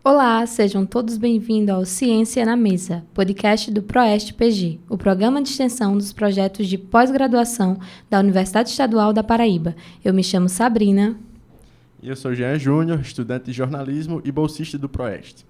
Olá, sejam todos bem-vindos ao Ciência na Mesa, podcast do ProEst PG, o programa de extensão dos projetos de pós-graduação da Universidade Estadual da Paraíba. Eu me chamo Sabrina. E eu sou Jean Júnior, estudante de jornalismo e bolsista do ProEst.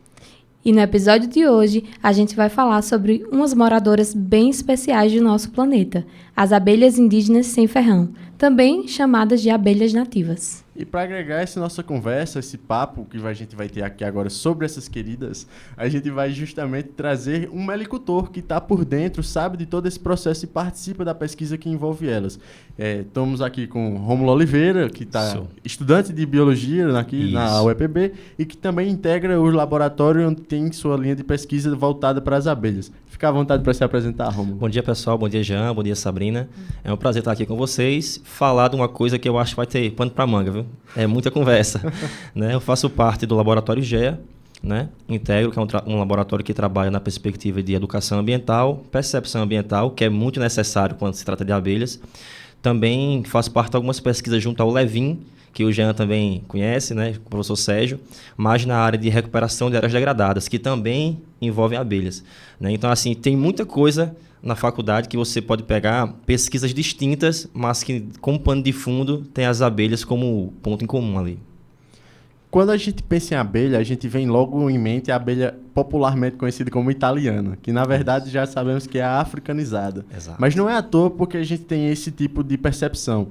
E no episódio de hoje, a gente vai falar sobre umas moradoras bem especiais do nosso planeta, as abelhas indígenas sem ferrão, também chamadas de abelhas nativas. E para agregar essa nossa conversa, esse papo que a gente vai ter aqui agora sobre essas queridas, a gente vai justamente trazer um melicultor que está por dentro, sabe de todo esse processo e participa da pesquisa que envolve elas. Estamos aqui com Rômulo Oliveira, que está estudante de biologia aqui na UEPB e que também integra o laboratório onde tem sua linha de pesquisa voltada para as abelhas. Fica à vontade para se apresentar, Rômulo. Bom dia, pessoal. Bom dia, Jean. Bom dia, Sabrina. É um prazer estar aqui com vocês, falar de uma coisa que eu acho que vai ter pano para manga, viu? É muita conversa. Né? Eu faço parte do Laboratório GEA, né? Integro, que é um laboratório que trabalha na perspectiva de educação ambiental, percepção ambiental, que é muito necessário quando se trata de abelhas. Também faço parte de algumas pesquisas junto ao Levin, que o Jean também conhece, né? O professor Sérgio, mas na área de recuperação de áreas degradadas, que também envolvem abelhas. Né? Então, assim, tem muita coisa na faculdade que você pode pegar pesquisas distintas, mas que, como pano de fundo, tem as abelhas como ponto em comum ali. Quando a gente pensa em abelha, a gente vem logo em mente a abelha popularmente conhecida como italiana, que na verdade já sabemos que é a africanizada. Exato. Mas não é à toa porque a gente tem esse tipo de percepção.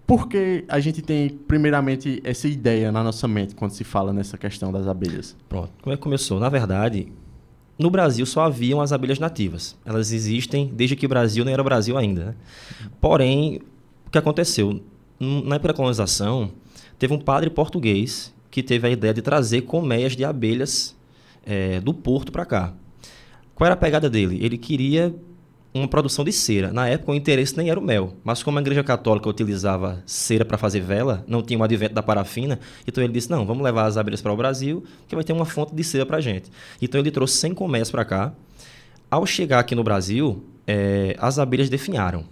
Por que a gente tem, primeiramente, essa ideia na nossa mente quando se fala nessa questão das abelhas? Pronto. Como é que começou? Na verdade, no Brasil só haviam as abelhas nativas. Elas existem desde que o Brasil não era Brasil ainda. Né? Porém, o que aconteceu? Na época da colonização, teve um padre português que teve a ideia de trazer colmeias de abelhas do Porto para cá. Qual era a pegada dele? Ele queria uma produção de cera. Na época, o interesse nem era o mel. Mas como a Igreja Católica utilizava cera para fazer vela, não tinha o advento da parafina, então ele disse, não, vamos levar as abelhas para o Brasil, que vai ter uma fonte de cera para a gente. Então ele trouxe 100 colmeias para cá. Ao chegar aqui no Brasil, as abelhas definharam.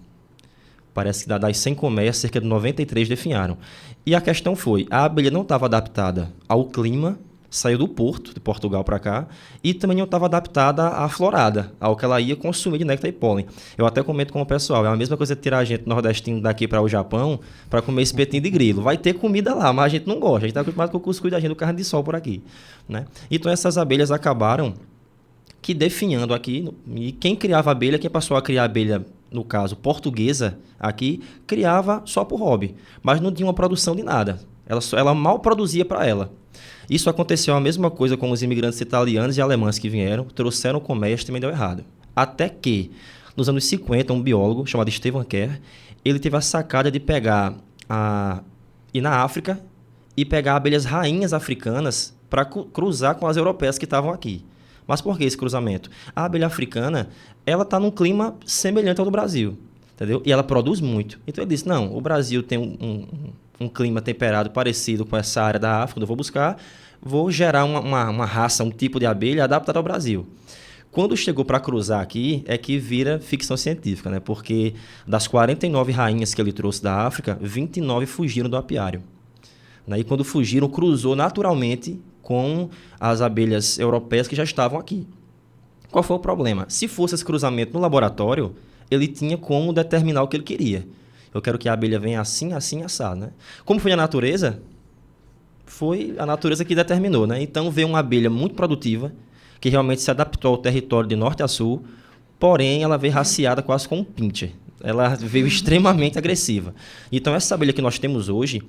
Parece que das 100 colmeias, cerca de 93 definharam. E a questão foi, a abelha não estava adaptada ao clima, saiu do Porto, de Portugal para cá, e também não estava adaptada à florada, ao que ela ia consumir de néctar e pólen. Eu até comento com o pessoal, é a mesma coisa que tirar a gente nordestino daqui para o Japão para comer espetinho de grilo. Vai ter comida lá, mas a gente não gosta, a gente está acostumado com o cuscuz da gente, do carne de sol por aqui. Né? Então essas abelhas acabaram que definhando aqui, e quem criava abelha, quem passou a criar abelha, no caso portuguesa aqui, criava só por hobby, mas não tinha uma produção de nada. Ela mal produzia para ela. Isso aconteceu a mesma coisa com os imigrantes italianos e alemães que vieram, trouxeram colmeias e também deu errado. Até que, nos anos 50, um biólogo chamado Stephen Kerr, ele teve a sacada de ir na África e pegar abelhas rainhas africanas para cruzar com as europeias que estavam aqui. Mas por que esse cruzamento? A abelha africana, ela está num clima semelhante ao do Brasil, entendeu? E ela produz muito. Então ele disse, não, o Brasil tem um clima temperado parecido com essa área da África, eu vou buscar, vou gerar uma raça, um tipo de abelha adaptada ao Brasil. Quando chegou para cruzar aqui, é que vira ficção científica, né? Porque das 49 rainhas que ele trouxe da África, 29 fugiram do apiário. E quando fugiram, cruzou naturalmente com as abelhas europeias que já estavam aqui. Qual foi o problema? Se fosse esse cruzamento no laboratório, ele tinha como determinar o que ele queria. Eu quero que a abelha venha assim, assim, assado. Né? Como foi a natureza? Foi a natureza que determinou. Né? Então veio uma abelha muito produtiva, que realmente se adaptou ao território de norte a sul, porém ela veio raciada quase com um pincher. Ela veio extremamente agressiva. Então essa abelha que nós temos hoje,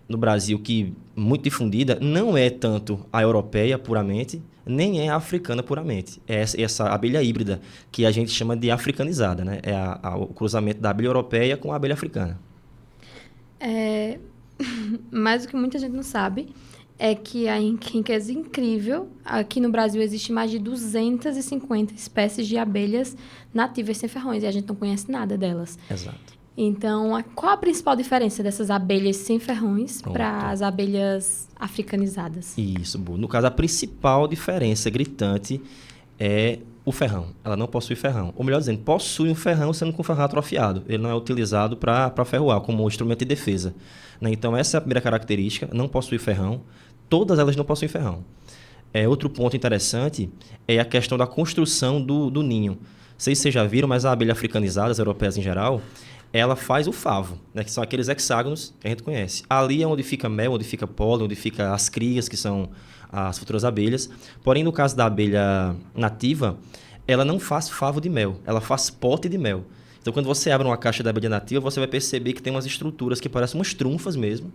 no Brasil, que muito difundida, não é tanto a europeia puramente, nem é a africana puramente. É essa abelha híbrida, que a gente chama de africanizada, né? É o cruzamento da abelha europeia com a abelha africana. Mas o que muita gente não sabe é que a riqueza incrível, aqui no Brasil existe mais de 250 espécies de abelhas nativas sem ferrões, e a gente não conhece nada delas. Exato. Então, qual a principal diferença dessas abelhas sem ferrões para as abelhas africanizadas? Isso, Bu. No caso, a principal diferença gritante é o ferrão. Ela não possui ferrão. Ou melhor dizendo, possui um ferrão sendo com ferrão atrofiado. Ele não é utilizado para ferroar como instrumento de defesa. Né? Então, essa é a primeira característica, não possui ferrão. Todas elas não possuem ferrão. Outro ponto interessante é a questão da construção do ninho. Não sei se vocês já viram, mas a abelha africanizada, as europeias em geral, ela faz o favo, né, que são aqueles hexágonos que a gente conhece. Ali é onde fica mel, onde fica pólen, onde fica as crias, que são as futuras abelhas. Porém, no caso da abelha nativa, ela não faz favo de mel, ela faz pote de mel. Então, quando você abre uma caixa da abelha nativa, você vai perceber que tem umas estruturas que parecem umas trunfas mesmo,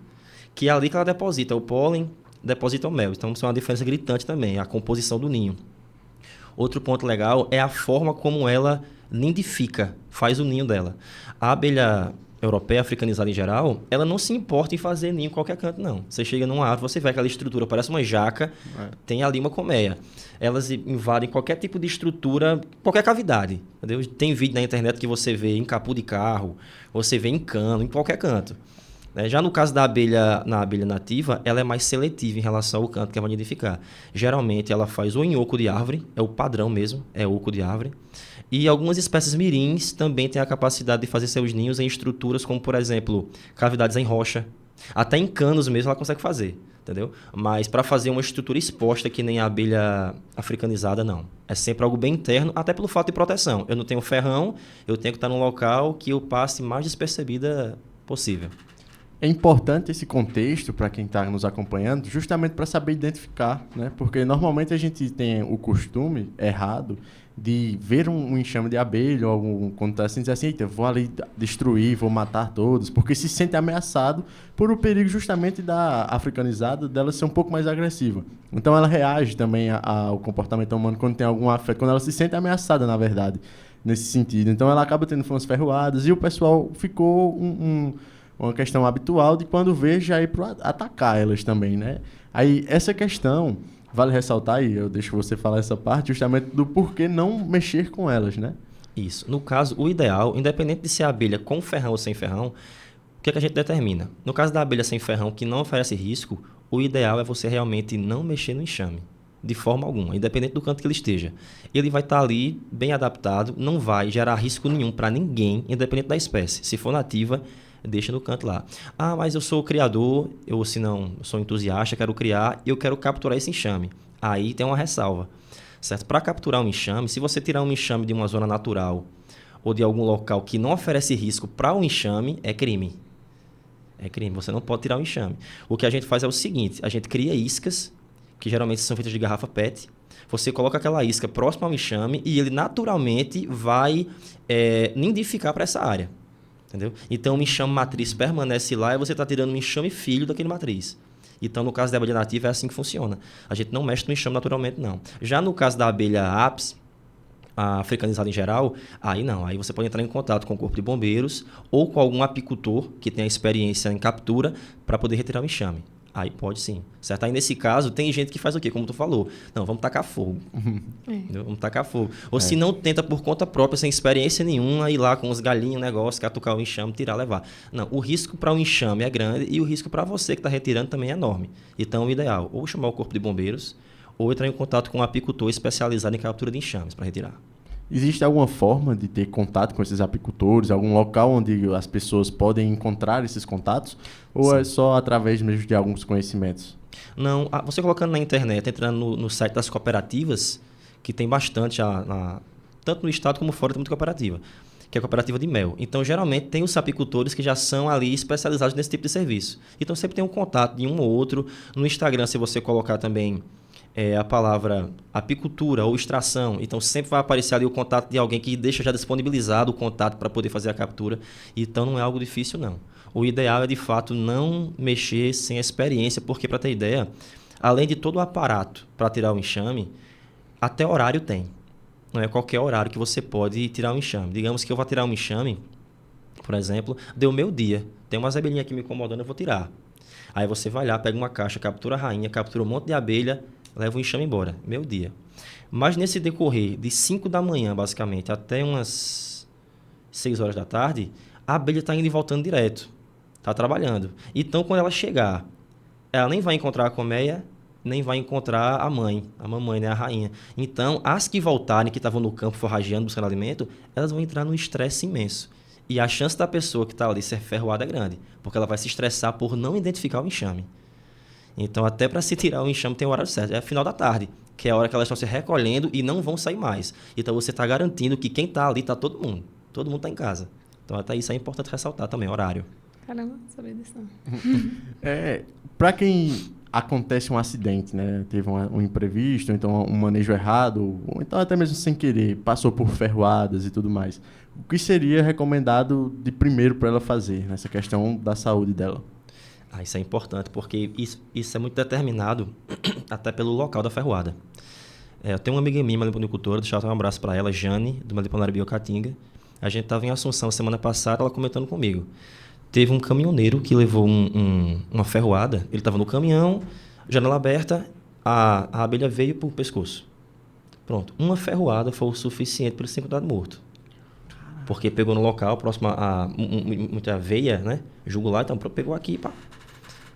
que é ali que ela deposita o pólen, deposita o mel. Então, isso é uma diferença gritante também, a composição do ninho. Outro ponto legal é a forma como ela nidifica, faz o ninho dela. A abelha europeia, africanizada em geral, ela não se importa em fazer ninho em qualquer canto, não. Você chega numa árvore, você vê aquela estrutura, parece uma jaca, tem ali uma colmeia. Elas invadem qualquer tipo de estrutura, qualquer cavidade. Entendeu? Tem vídeo na internet que você vê em capô de carro, você vê em cano, em qualquer canto. Já no caso da abelha, na abelha nativa, ela é mais seletiva em relação ao canto que ela vai nidificar. Geralmente, ela faz ou em oco de árvore, é o padrão mesmo, é oco de árvore. E algumas espécies mirins também têm a capacidade de fazer seus ninhos em estruturas como, por exemplo, cavidades em rocha. Até em canos mesmo ela consegue fazer, entendeu? Mas para fazer uma estrutura exposta que nem a abelha africanizada, não. É sempre algo bem interno, até pelo fato de proteção. Eu não tenho ferrão, eu tenho que estar num local que eu passe mais despercebida possível. É importante esse contexto para quem está nos acompanhando, justamente para saber identificar, né? Porque normalmente a gente tem o costume errado de ver um enxame de abelha ou algum, quando está assim, dizer assim, eita, vou ali destruir, vou matar todos, porque se sente ameaçado por o perigo justamente da africanizada dela ser um pouco mais agressiva. Então ela reage também ao comportamento humano quando tem algum afeto, quando ela se sente ameaçada, na verdade, nesse sentido. Então ela acaba tendo fãs ferroadas e o pessoal ficou uma questão habitual de quando vê já ir para atacar elas também, né? Aí essa questão, vale ressaltar, e eu deixo você falar essa parte, justamente do porquê não mexer com elas, né? Isso. No caso, o ideal, independente de ser abelha com ferrão ou sem ferrão, o que a gente determina? No caso da abelha sem ferrão, que não oferece risco, o ideal é você realmente não mexer no enxame, de forma alguma, independente do canto que ele esteja. Ele vai estar ali, bem adaptado, não vai gerar risco nenhum para ninguém, independente da espécie. Se for nativa, deixa no canto lá. Ah, mas eu sou criador, eu se não sou entusiasta, quero criar e eu quero capturar esse enxame. Aí tem uma ressalva, certo? Para capturar um enxame, se você tirar um enxame de uma zona natural ou de algum local que não oferece risco para o enxame, é crime. É crime, você não pode tirar o enxame. O que a gente faz é o seguinte, a gente cria iscas, que geralmente são feitas de garrafa PET, você coloca aquela isca próxima ao enxame e ele naturalmente vai nidificar para essa área. Entendeu? Então, o enxame matriz permanece lá e você está tirando um enxame filho daquele matriz. Então, no caso da abelha nativa, é assim que funciona. A gente não mexe no enxame naturalmente, não. Já no caso da abelha apis, a africanizada em geral, aí não. Aí você pode entrar em contato com o corpo de bombeiros ou com algum apicultor que tenha experiência em captura para poder retirar o enxame. Aí pode sim, certo? Aí nesse caso, tem gente que faz o quê? Como tu falou. Não, vamos tacar fogo. Vamos tacar fogo. Ou se não, tenta por conta própria, sem experiência nenhuma, ir lá com os galinhos, negócio, catucar o enxame, tirar, levar. Não, o risco para o enxame é grande e o risco para você que está retirando também é enorme. Então, o ideal, ou chamar o corpo de bombeiros, ou entrar em contato com um apicultor especializado em captura de enxames para retirar. Existe alguma forma de ter contato com esses apicultores? Algum local onde as pessoas podem encontrar esses contatos? Ou é só através mesmo de alguns conhecimentos? Não, você colocando na internet, entrando no site das cooperativas, que tem bastante, tanto no estado como fora, tem muita cooperativa, que é a cooperativa de mel. Então, geralmente, tem os apicultores que já são ali especializados nesse tipo de serviço. Então, sempre tem um contato de um ou outro. No Instagram, se você colocar também a palavra apicultura ou extração, então sempre vai aparecer ali o contato de alguém que deixa já disponibilizado o contato para poder fazer a captura. Então não é algo difícil, não. O ideal é, de fato, não mexer sem experiência, porque, para ter ideia, além de todo o aparato para tirar o enxame, até horário tem. Não é qualquer horário que você pode tirar um enxame. Digamos que eu vou tirar um enxame, por exemplo, deu meio-dia. Tem umas abelhinhas aqui me incomodando, eu vou tirar. Aí você vai lá, pega uma caixa, captura a rainha, captura um monte de abelha, leva o enxame embora, meio-dia. Mas nesse decorrer de 5 da manhã, basicamente, até umas 6 horas da tarde, a abelha está indo e voltando direto. Está trabalhando. Então, quando ela chegar, ela nem vai encontrar a colmeia, nem vai encontrar a mãe, a mamãe, né, a rainha. Então, as que voltarem, que estavam no campo forrageando, buscando alimento, elas vão entrar num estresse imenso. E a chance da pessoa que está ali ser ferroada é grande, porque ela vai se estressar por não identificar o enxame. Então, até para se tirar o enxame tem o horário certo. É final da tarde, que é a hora que elas estão se recolhendo e não vão sair mais. Então, você está garantindo que quem está ali está todo mundo. Todo mundo está em casa. Então, até isso é importante ressaltar também, horário. Caramba, não sabia disso não. Para quem acontece um acidente, né? Teve um imprevisto, ou então um manejo errado, ou então até mesmo sem querer, passou por ferroadas e tudo mais. O que seria recomendado de primeiro para ela fazer nessa questão da saúde dela? Isso é importante, porque isso é muito determinado até pelo local da ferroada. Eu tenho uma amiga minha, uma limonicultora, deixa eu dar um abraço para ela, Jane, do Meliponária Biocatinga. A gente estava em Assunção semana passada, ela comentando comigo. Teve um caminhoneiro que levou uma ferroada, ele estava no caminhão, janela aberta, a abelha veio por pescoço. Pronto, uma ferroada foi o suficiente para ele ser encontrado morto. Porque pegou no local, próximo a muita veia, né? Jugular, então pegou aqui e pá,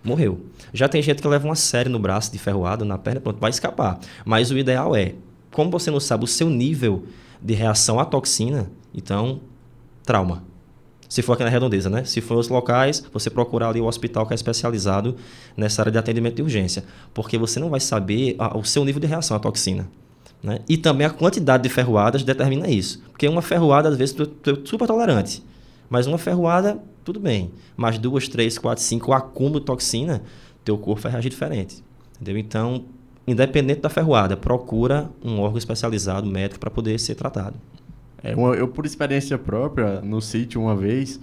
morreu. Já tem gente que leva uma série no braço de ferroada, na perna, pronto, vai escapar. Mas o ideal é, como você não sabe o seu nível de reação à toxina, então, trauma. Se for aqui na Redondeza, né? Se for em outros locais, você procurar ali o hospital que é especializado nessa área de atendimento de urgência. Porque você não vai saber o seu nível de reação à toxina. Né? E também a quantidade de ferroadas determina isso. Porque uma ferroada, às vezes, tu é super tolerante. Mas uma ferroada, tudo bem. Mas 2, 3, 4, 5, o acúmulo de toxina, teu corpo vai reagir diferente. Entendeu? Então, independente da ferroada, procura um órgão especializado, médico, para poder ser tratado. Eu, por experiência própria, no sítio uma vez,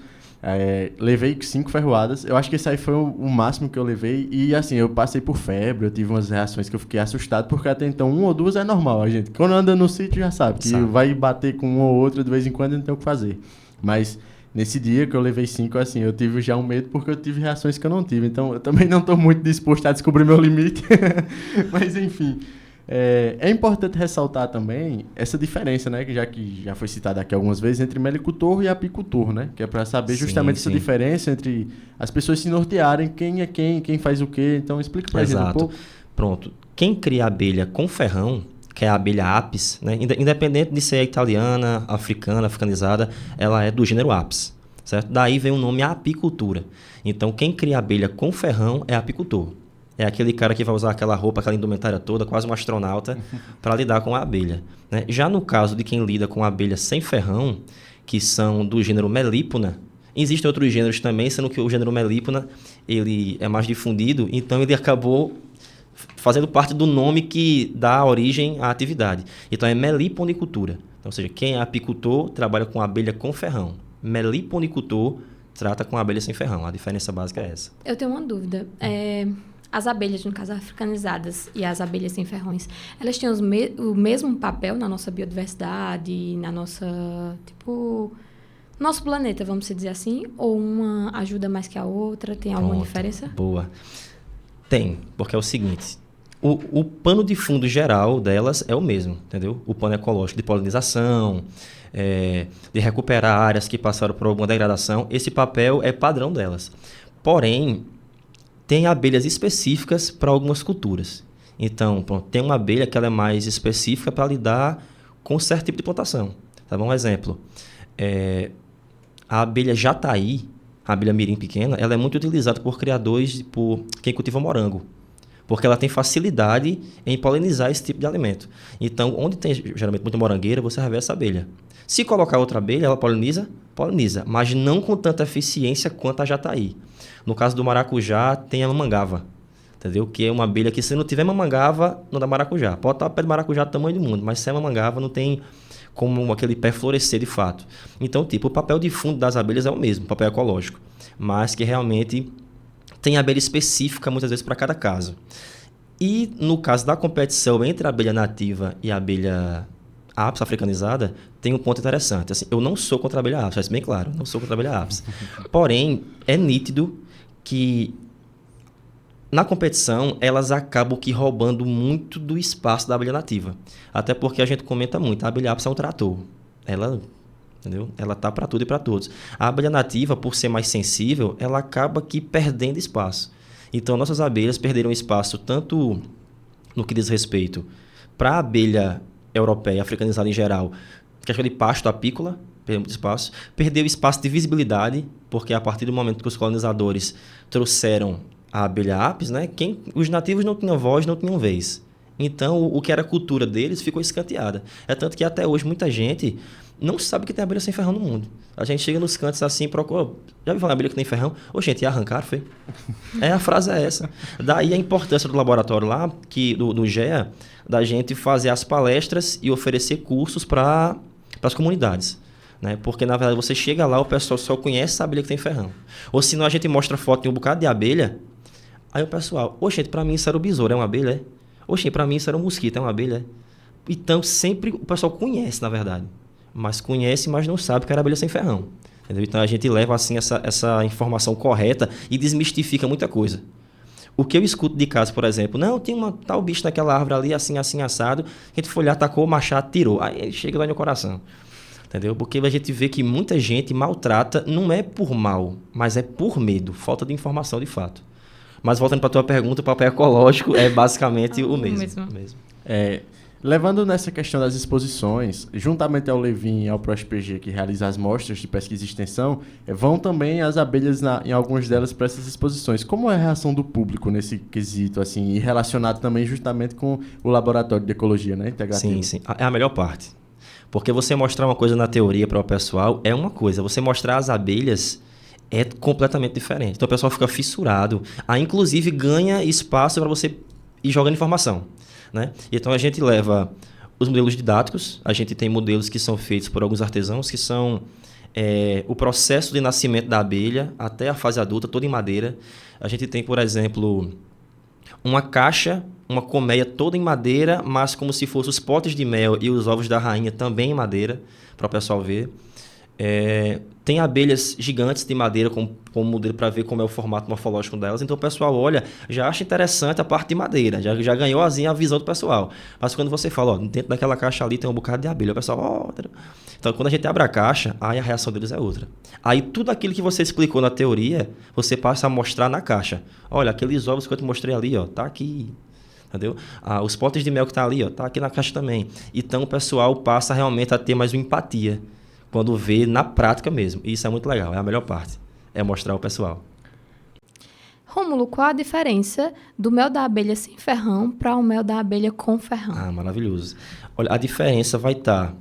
levei 5 ferroadas. Eu acho que esse aí foi o máximo que eu levei. E assim, eu passei por febre, eu tive umas reações que eu fiquei assustado, porque até então 1 ou 2 é normal. A gente, quando anda no sítio, já sabe que vai bater com um ou outro de vez em quando e não tem o que fazer. Mas nesse dia que eu levei 5, assim, eu tive já um medo porque eu tive reações que eu não tive. Então, eu também não estou muito disposto a descobrir meu limite. Mas, enfim... É importante ressaltar também essa diferença, né, que já foi citada aqui algumas vezes, entre melicultor e apicultor, né, que é para saber justamente essa diferença entre as pessoas se nortearem quem é quem faz o quê. Então, explica para a gente um pouco. Pronto. Quem cria abelha com ferrão, que é a abelha apis, né, independente de ser italiana, africana, africanizada, ela é do gênero apis, certo? Daí vem o nome apicultura. Então, quem cria abelha com ferrão é apicultor. É aquele cara que vai usar aquela roupa, aquela indumentária toda, quase um astronauta, para lidar com a abelha. Né? Já no caso de quem lida com a abelha sem ferrão, que são do gênero Melipona, existem outros gêneros também, sendo que o gênero Melipona ele é mais difundido, então ele acabou fazendo parte do nome que dá origem à atividade. Então é meliponicultura. Então, ou seja, quem é apicultor trabalha com abelha com ferrão. Meliponicultor trata com abelha sem ferrão. A diferença básica é essa. Eu tenho uma dúvida. As abelhas, no caso, africanizadas e as abelhas sem ferrões, elas têm o mesmo papel na nossa biodiversidade, na nossa, nosso planeta, vamos dizer assim? Ou uma ajuda mais que a outra? Tem alguma diferença? Boa. Tem, porque é o seguinte, o pano de fundo geral delas é o mesmo, entendeu? O pano ecológico de polinização, de recuperar áreas que passaram por alguma degradação, esse papel é padrão delas. Porém, tem abelhas específicas para algumas culturas. Então, tem uma abelha que ela é mais específica para lidar com certo tipo de plantação. Tá bom? Um exemplo. A abelha jataí, a abelha mirim pequena, ela é muito utilizada por criadores, por quem cultiva morango. Porque ela tem facilidade em polinizar esse tipo de alimento. Então, onde tem geralmente muita morangueira, você vai ver essa abelha. Se colocar outra abelha, ela poliniza, mas não com tanta eficiência quanto a jataí. No caso do maracujá, tem a mamangava, entendeu? Que é uma abelha que, se não tiver mamangava, não dá maracujá. Pode estar pé de maracujá do tamanho do mundo, mas sem mamangava não tem como aquele pé florescer de fato. Então, o papel de fundo das abelhas é o mesmo, papel ecológico, mas que realmente tem abelha específica, muitas vezes, para cada caso. E no caso da competição entre a abelha nativa e a abelha apis africanizada, tem um ponto interessante. Assim, eu não sou contra a abelha apis, isso é bem claro, não sou contra a abelha apis. Porém, é nítido que na competição elas acabam que roubando muito do espaço da abelha nativa. Até porque a gente comenta muito, a abelha apis é um trator. Ela, entendeu? Ela tá para tudo e para todos. A abelha nativa, por ser mais sensível, ela acaba que perdendo espaço. Então, nossas abelhas perderam espaço tanto no que diz respeito para a abelha europeia, africanizada em geral, questão de pasto apícola, perdeu muito espaço de visibilidade, porque a partir do momento que os colonizadores trouxeram a abelha apis, né? Os nativos não tinham voz, não tinham vez. Então, o que era a cultura deles ficou escanteada. É tanto que até hoje muita gente não sabe que tem abelha sem ferrão no mundo. A gente chega nos cantos assim e procura. Já ouviu falar abelha que tem ferrão? Ô, gente, e arrancaram, foi? A frase é essa. Daí a importância do laboratório lá, do GEA, da gente fazer as palestras e oferecer cursos para as comunidades. Né? Porque, na verdade, você chega lá, o pessoal só conhece a abelha que tem ferrão. Ou senão a gente mostra foto de um bocado de abelha, aí o pessoal, ô, gente, pra mim isso era o besouro, é uma abelha, é? Ô, gente, pra mim isso era um mosquito, é uma abelha, é? Então, sempre o pessoal conhece, na verdade. Mas conhece, mas não sabe que era abelha sem ferrão. Entendeu? Então, a gente leva, assim, essa informação correta e desmistifica muita coisa. O que eu escuto de casa, por exemplo, não, tem uma tal bicho naquela árvore ali, assim, assim, assado, a gente foi lá, tacou o machado, tirou. Aí ele chega lá no coração. Entendeu? Porque a gente vê que muita gente maltrata, não é por mal, mas é por medo, falta de informação de fato. Mas voltando para a tua pergunta, o papel ecológico é basicamente o mesmo. Levando nessa questão das exposições, juntamente ao Levin e ao ProSPG, que realiza as mostras de pesquisa e extensão, vão também as abelhas em algumas delas para essas exposições. Como é a reação do público nesse quesito, assim, e relacionado também justamente com o laboratório de ecologia, né, integrativo? Sim, sim. É a melhor parte. Porque você mostrar uma coisa na teoria para o pessoal é uma coisa. Você mostrar as abelhas é completamente diferente. Então o pessoal fica fissurado. Aí, inclusive, ganha espaço para você ir jogando informação. Né? Então a gente leva os modelos didáticos. A gente tem modelos que são feitos por alguns artesãos, que são o processo de nascimento da abelha até a fase adulta, toda em madeira. A gente tem, por exemplo, uma caixa, uma colmeia toda em madeira, mas como se fossem os potes de mel e os ovos da rainha também em madeira, para o pessoal ver. Tem abelhas gigantes de madeira como modelo para ver como é o formato morfológico delas. Então o pessoal olha, já acha interessante a parte de madeira, já ganhou a visão do pessoal. Mas quando você fala, dentro daquela caixa ali tem um bocado de abelha, o pessoal, Então quando a gente abre a caixa, aí a reação deles é outra. Aí tudo aquilo que você explicou na teoria, você passa a mostrar na caixa. Olha, aqueles ovos que eu te mostrei ali, tá aqui. Entendeu? Os potes de mel que tá ali, tá aqui na caixa também. Então o pessoal passa realmente a ter mais uma empatia quando vê na prática mesmo. E isso é muito legal, é a melhor parte. É mostrar ao pessoal. Rômulo, qual a diferença do mel da abelha sem ferrão para o mel da abelha com ferrão? Maravilhoso. Olha, a diferença vai estar...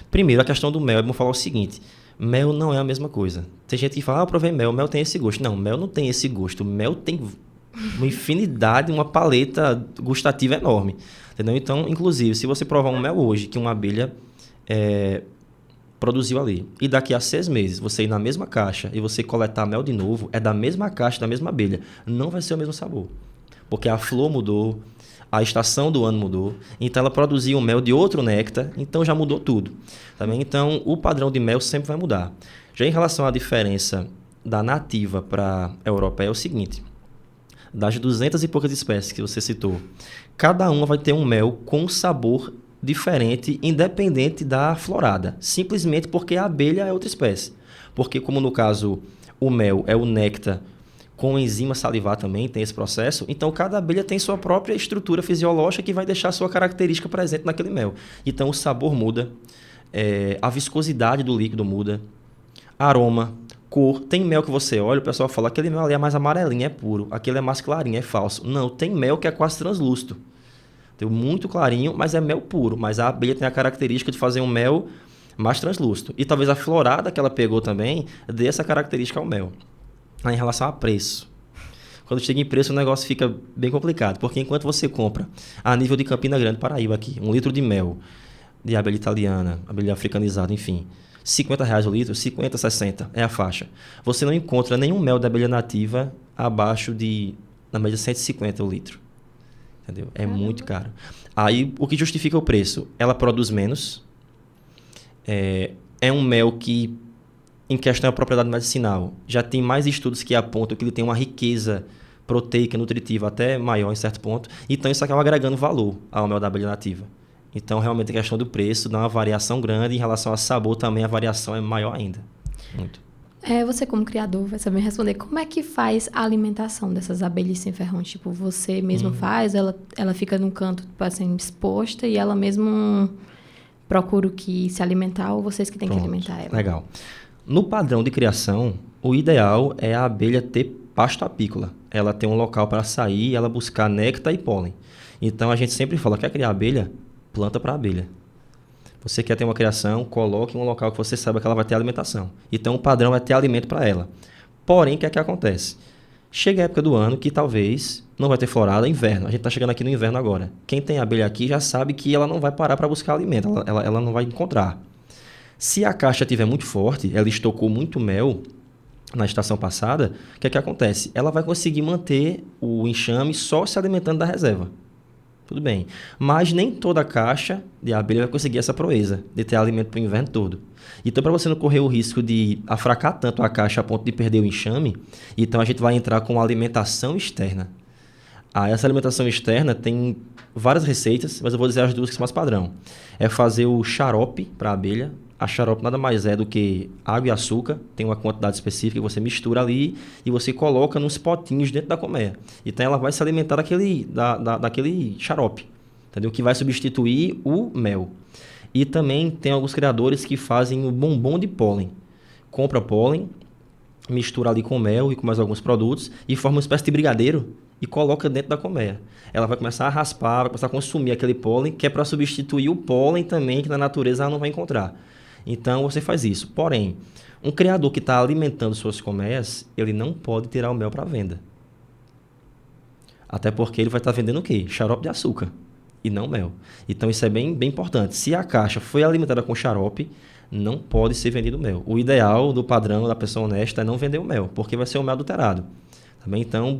Primeiro, a questão do mel, vamos falar o seguinte. Mel não é a mesma coisa. Tem gente que fala, eu provei mel, mel tem esse gosto. Não, mel não tem esse gosto. Mel tem uma infinidade, uma paleta gustativa enorme. Entendeu? Então, inclusive, se você provar um mel hoje, que uma abelha produziu ali, e daqui a 6 meses você ir na mesma caixa e você coletar mel de novo, é da mesma caixa, da mesma abelha, não vai ser o mesmo sabor. Porque a flor mudou, a estação do ano mudou, então ela produzia um mel de outro néctar, então já mudou tudo. Também, então, o padrão de mel sempre vai mudar. Já em relação à diferença da nativa para a europeia, é o seguinte: das 200 e poucas espécies que você citou, cada uma vai ter um mel com sabor diferente, independente da florada. Simplesmente porque a abelha é outra espécie. Porque, como no caso, o mel é o néctar com enzima salivar também, tem esse processo, então cada abelha tem sua própria estrutura fisiológica que vai deixar sua característica presente naquele mel. Então o sabor muda, a viscosidade do líquido muda, aroma, cor. Tem mel que você olha, o pessoal fala, aquele mel ali é mais amarelinho, é puro, aquele é mais clarinho, é falso. Não, tem mel que é quase translúcido. Tem muito clarinho, mas é mel puro. Mas a abelha tem a característica de fazer um mel mais translúcido. E talvez a florada que ela pegou também dê essa característica ao mel. Aí, em relação a preço. Quando chega em preço, o negócio fica bem complicado. Porque enquanto você compra, a nível de Campina Grande, Paraíba aqui, 1 litro de mel de abelha italiana, abelha africanizada, enfim, R$50 o litro, 50, 60 é a faixa. Você não encontra nenhum mel da abelha nativa abaixo de, na média, 150 o litro. Entendeu? É muito caro. Aí, o que justifica o preço? Ela produz menos. É um mel que, em questão da propriedade medicinal, já tem mais estudos que apontam que ele tem uma riqueza proteica, nutritiva até maior em certo ponto. Então, isso acaba agregando valor ao mel da abelha nativa. Então, realmente, a questão do preço dá uma variação grande. Em relação ao sabor, também a variação é maior ainda. Muito. Você, como criador, vai saber responder como é que faz a alimentação dessas abelhas sem ferrão. Tipo, você mesmo faz, ela fica num canto para ser exposta e ela mesmo procura o que se alimentar ou vocês que têm que alimentar ela? Legal. No padrão de criação, o ideal é a abelha ter pasto apícola. Ela tem um local para sair e ela buscar néctar e pólen. Então a gente sempre fala, quer criar abelha? Planta para abelha. Você quer ter uma criação, coloque em um local que você saiba que ela vai ter alimentação. Então o padrão é ter alimento para ela. Porém, o que é que acontece? Chega a época do ano que talvez não vai ter florada, inverno. A gente está chegando aqui no inverno agora. Quem tem abelha aqui já sabe que ela não vai parar para buscar alimento, ela não vai encontrar. Se a caixa estiver muito forte, ela estocou muito mel na estação passada, o que é que acontece? Ela vai conseguir manter o enxame só se alimentando da reserva. Tudo bem. Mas nem toda caixa de abelha vai conseguir essa proeza de ter alimento para o inverno todo. Então, para você não correr o risco de afracar tanto a caixa a ponto de perder o enxame, então a gente vai entrar com alimentação externa. Essa alimentação externa tem várias receitas, mas eu vou dizer as duas que são mais padrão. É fazer o xarope para a abelha. A xarope nada mais é do que água e açúcar, tem uma quantidade específica que você mistura ali e você coloca nos potinhos dentro da colmeia. Então ela vai se alimentar daquele xarope, entendeu? Que vai substituir o mel. E também tem alguns criadores que fazem o bombom de pólen. Compra pólen, mistura ali com mel e com mais alguns produtos e forma uma espécie de brigadeiro e coloca dentro da colmeia. Ela vai começar a raspar, vai começar a consumir aquele pólen, que é para substituir o pólen também que na natureza ela não vai encontrar. Então, você faz isso. Porém, um criador que está alimentando suas colmeias, ele não pode tirar o mel para venda. Até porque ele vai estar vendendo o quê? Xarope de açúcar e não mel. Então, isso é bem, bem importante. Se a caixa foi alimentada com xarope, não pode ser vendido mel. O ideal do padrão da pessoa honesta é não vender o mel, porque vai ser um mel adulterado. Também, então,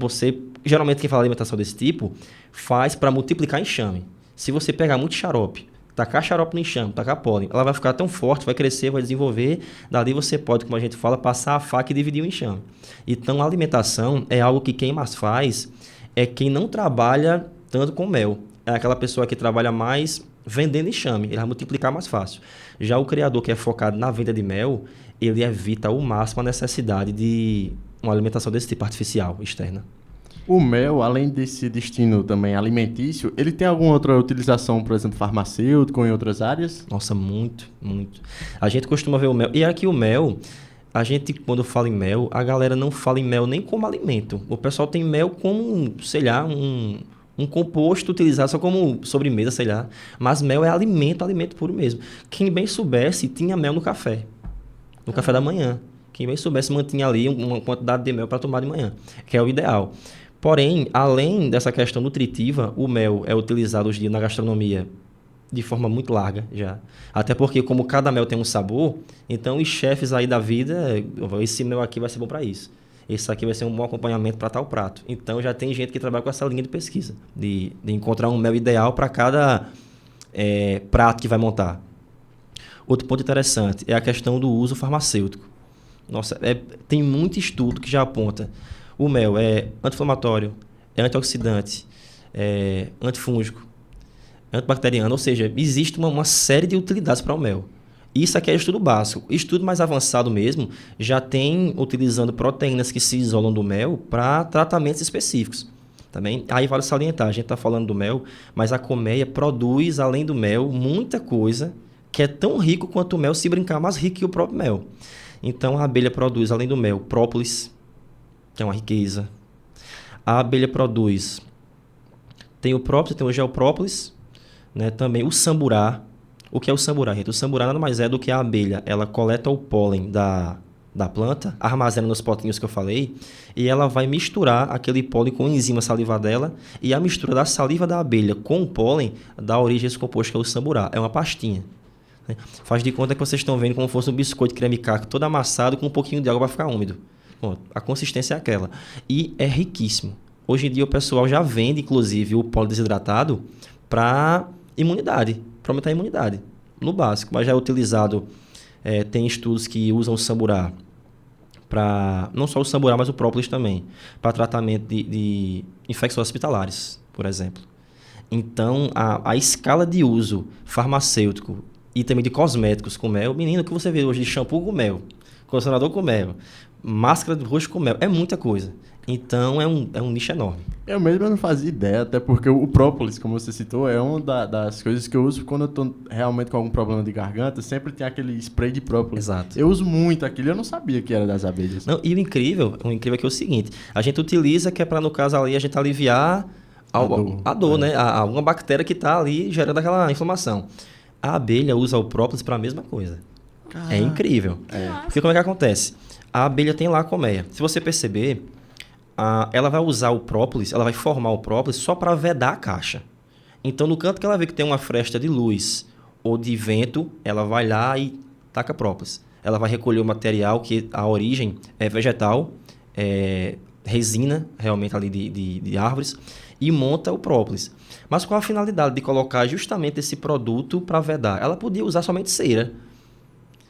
geralmente quem fala alimentação desse tipo, faz para multiplicar enxame. Se você pegar muito xarope, tacar xarope no enxame, tacar pólen, ela vai ficar tão forte, vai crescer, vai desenvolver. Dali você pode, como a gente fala, passar a faca e dividir o enxame. Então, a alimentação é algo que quem mais faz é quem não trabalha tanto com mel. É aquela pessoa que trabalha mais vendendo enxame, ele vai multiplicar mais fácil. Já o criador que é focado na venda de mel, ele evita ao máximo a necessidade de uma alimentação desse tipo artificial, externa. O mel, além desse destino também alimentício, ele tem alguma outra utilização, por exemplo, farmacêutico ou em outras áreas? Nossa, muito, muito. A gente costuma ver o mel. E aqui o mel, a gente, quando fala em mel, a galera não fala em mel nem como alimento. O pessoal tem mel como, sei lá, um composto utilizado só como sobremesa, sei lá. Mas mel é alimento puro mesmo. Quem bem soubesse, tinha mel no café. No café da manhã. Quem bem soubesse, mantinha ali uma quantidade de mel para tomar de manhã, que é o ideal. Porém, além dessa questão nutritiva, o mel é utilizado hoje em dia na gastronomia de forma muito larga já. Até porque, como cada mel tem um sabor, então os chefes aí da vida, esse mel aqui vai ser bom para isso. Esse aqui vai ser um bom acompanhamento para tal prato. Então, já tem gente que trabalha com essa linha de pesquisa, de encontrar um mel ideal para cada prato que vai montar. Outro ponto interessante é a questão do uso farmacêutico. Nossa, tem muito estudo que já aponta. O mel é anti-inflamatório, é antioxidante, é antifúngico, é antibacteriano, ou seja, existe uma série de utilidades para o mel. Isso aqui é estudo básico. Estudo mais avançado mesmo já tem utilizando proteínas que se isolam do mel para tratamentos específicos. Também, aí vale salientar, a gente está falando do mel, mas a colmeia produz, além do mel, muita coisa que é tão rico quanto o mel, se brincar, mais rico que o próprio mel. Então, a abelha produz, além do mel, própolis, que é uma riqueza. A abelha produz, tem o própolis, tem o geoprópolis, né? Também o samburá. O que é o samburá, gente? O samburá nada mais é do que a abelha. Ela coleta o pólen da planta, armazena nos potinhos que eu falei, e ela vai misturar aquele pólen com a enzima salivar dela, e a mistura da saliva da abelha com o pólen dá origem a esse composto que é o samburá. É uma pastinha. Né? Faz de conta que vocês estão vendo como se fosse um biscoito creme caco todo amassado com um pouquinho de água para ficar úmido. Bom, a consistência é aquela. E é riquíssimo. Hoje em dia o pessoal já vende, inclusive, o pólen desidratado para imunidade, para aumentar a imunidade, no básico. Mas já é utilizado, tem estudos que usam o samburá, não só o samburá, mas o própolis também, para tratamento de infecções hospitalares, por exemplo. Então, a escala de uso farmacêutico e também de cosméticos com mel, menino, que você vê hoje de shampoo com mel, condicionador com mel, máscara de rosto com mel, é muita coisa. Então, é um nicho enorme. Eu mesmo não fazia ideia, até porque o própolis, como você citou, é uma das coisas que eu uso quando eu tô realmente com algum problema de garganta. Sempre tem aquele spray de própolis. Exato. Eu uso muito aquilo, eu não sabia que era das abelhas. Não, e o incrível é que é o seguinte, a gente utiliza que é para, no caso ali, a gente aliviar a dor, né? Alguma bactéria que está ali gerando aquela inflamação. A abelha usa o própolis para a mesma coisa. É incrível. Porque como é que acontece? A abelha tem lá a colmeia. Se você perceber, ela vai usar o própolis, ela vai formar o própolis só para vedar a caixa. Então, no canto que ela vê que tem uma fresta de luz ou de vento, ela vai lá e taca própolis. Ela vai recolher o material que a origem é vegetal, resina realmente ali de árvores, e monta o própolis. Mas com a finalidade de colocar justamente esse produto para vedar. Ela podia usar somente cera.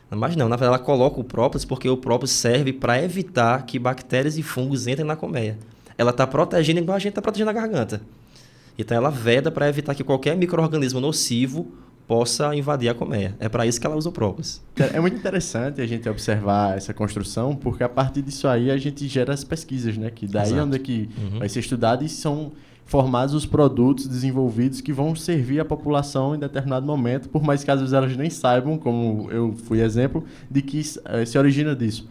Mas não, na verdade ela coloca o própolis porque o própolis serve para evitar que bactérias e fungos entrem na colmeia. Ela está protegendo igual a gente está protegendo a garganta. Então ela veda para evitar que qualquer micro-organismo nocivo possa invadir a colmeia. É para isso que ela usa o própolis. É muito interessante a gente observar essa construção, porque a partir disso aí a gente gera as pesquisas, né? Que daí onde é que vai ser estudado e são formados os produtos desenvolvidos que vão servir à população em determinado momento, por mais que às vezes elas nem saibam, como eu fui exemplo, de que se origina disso.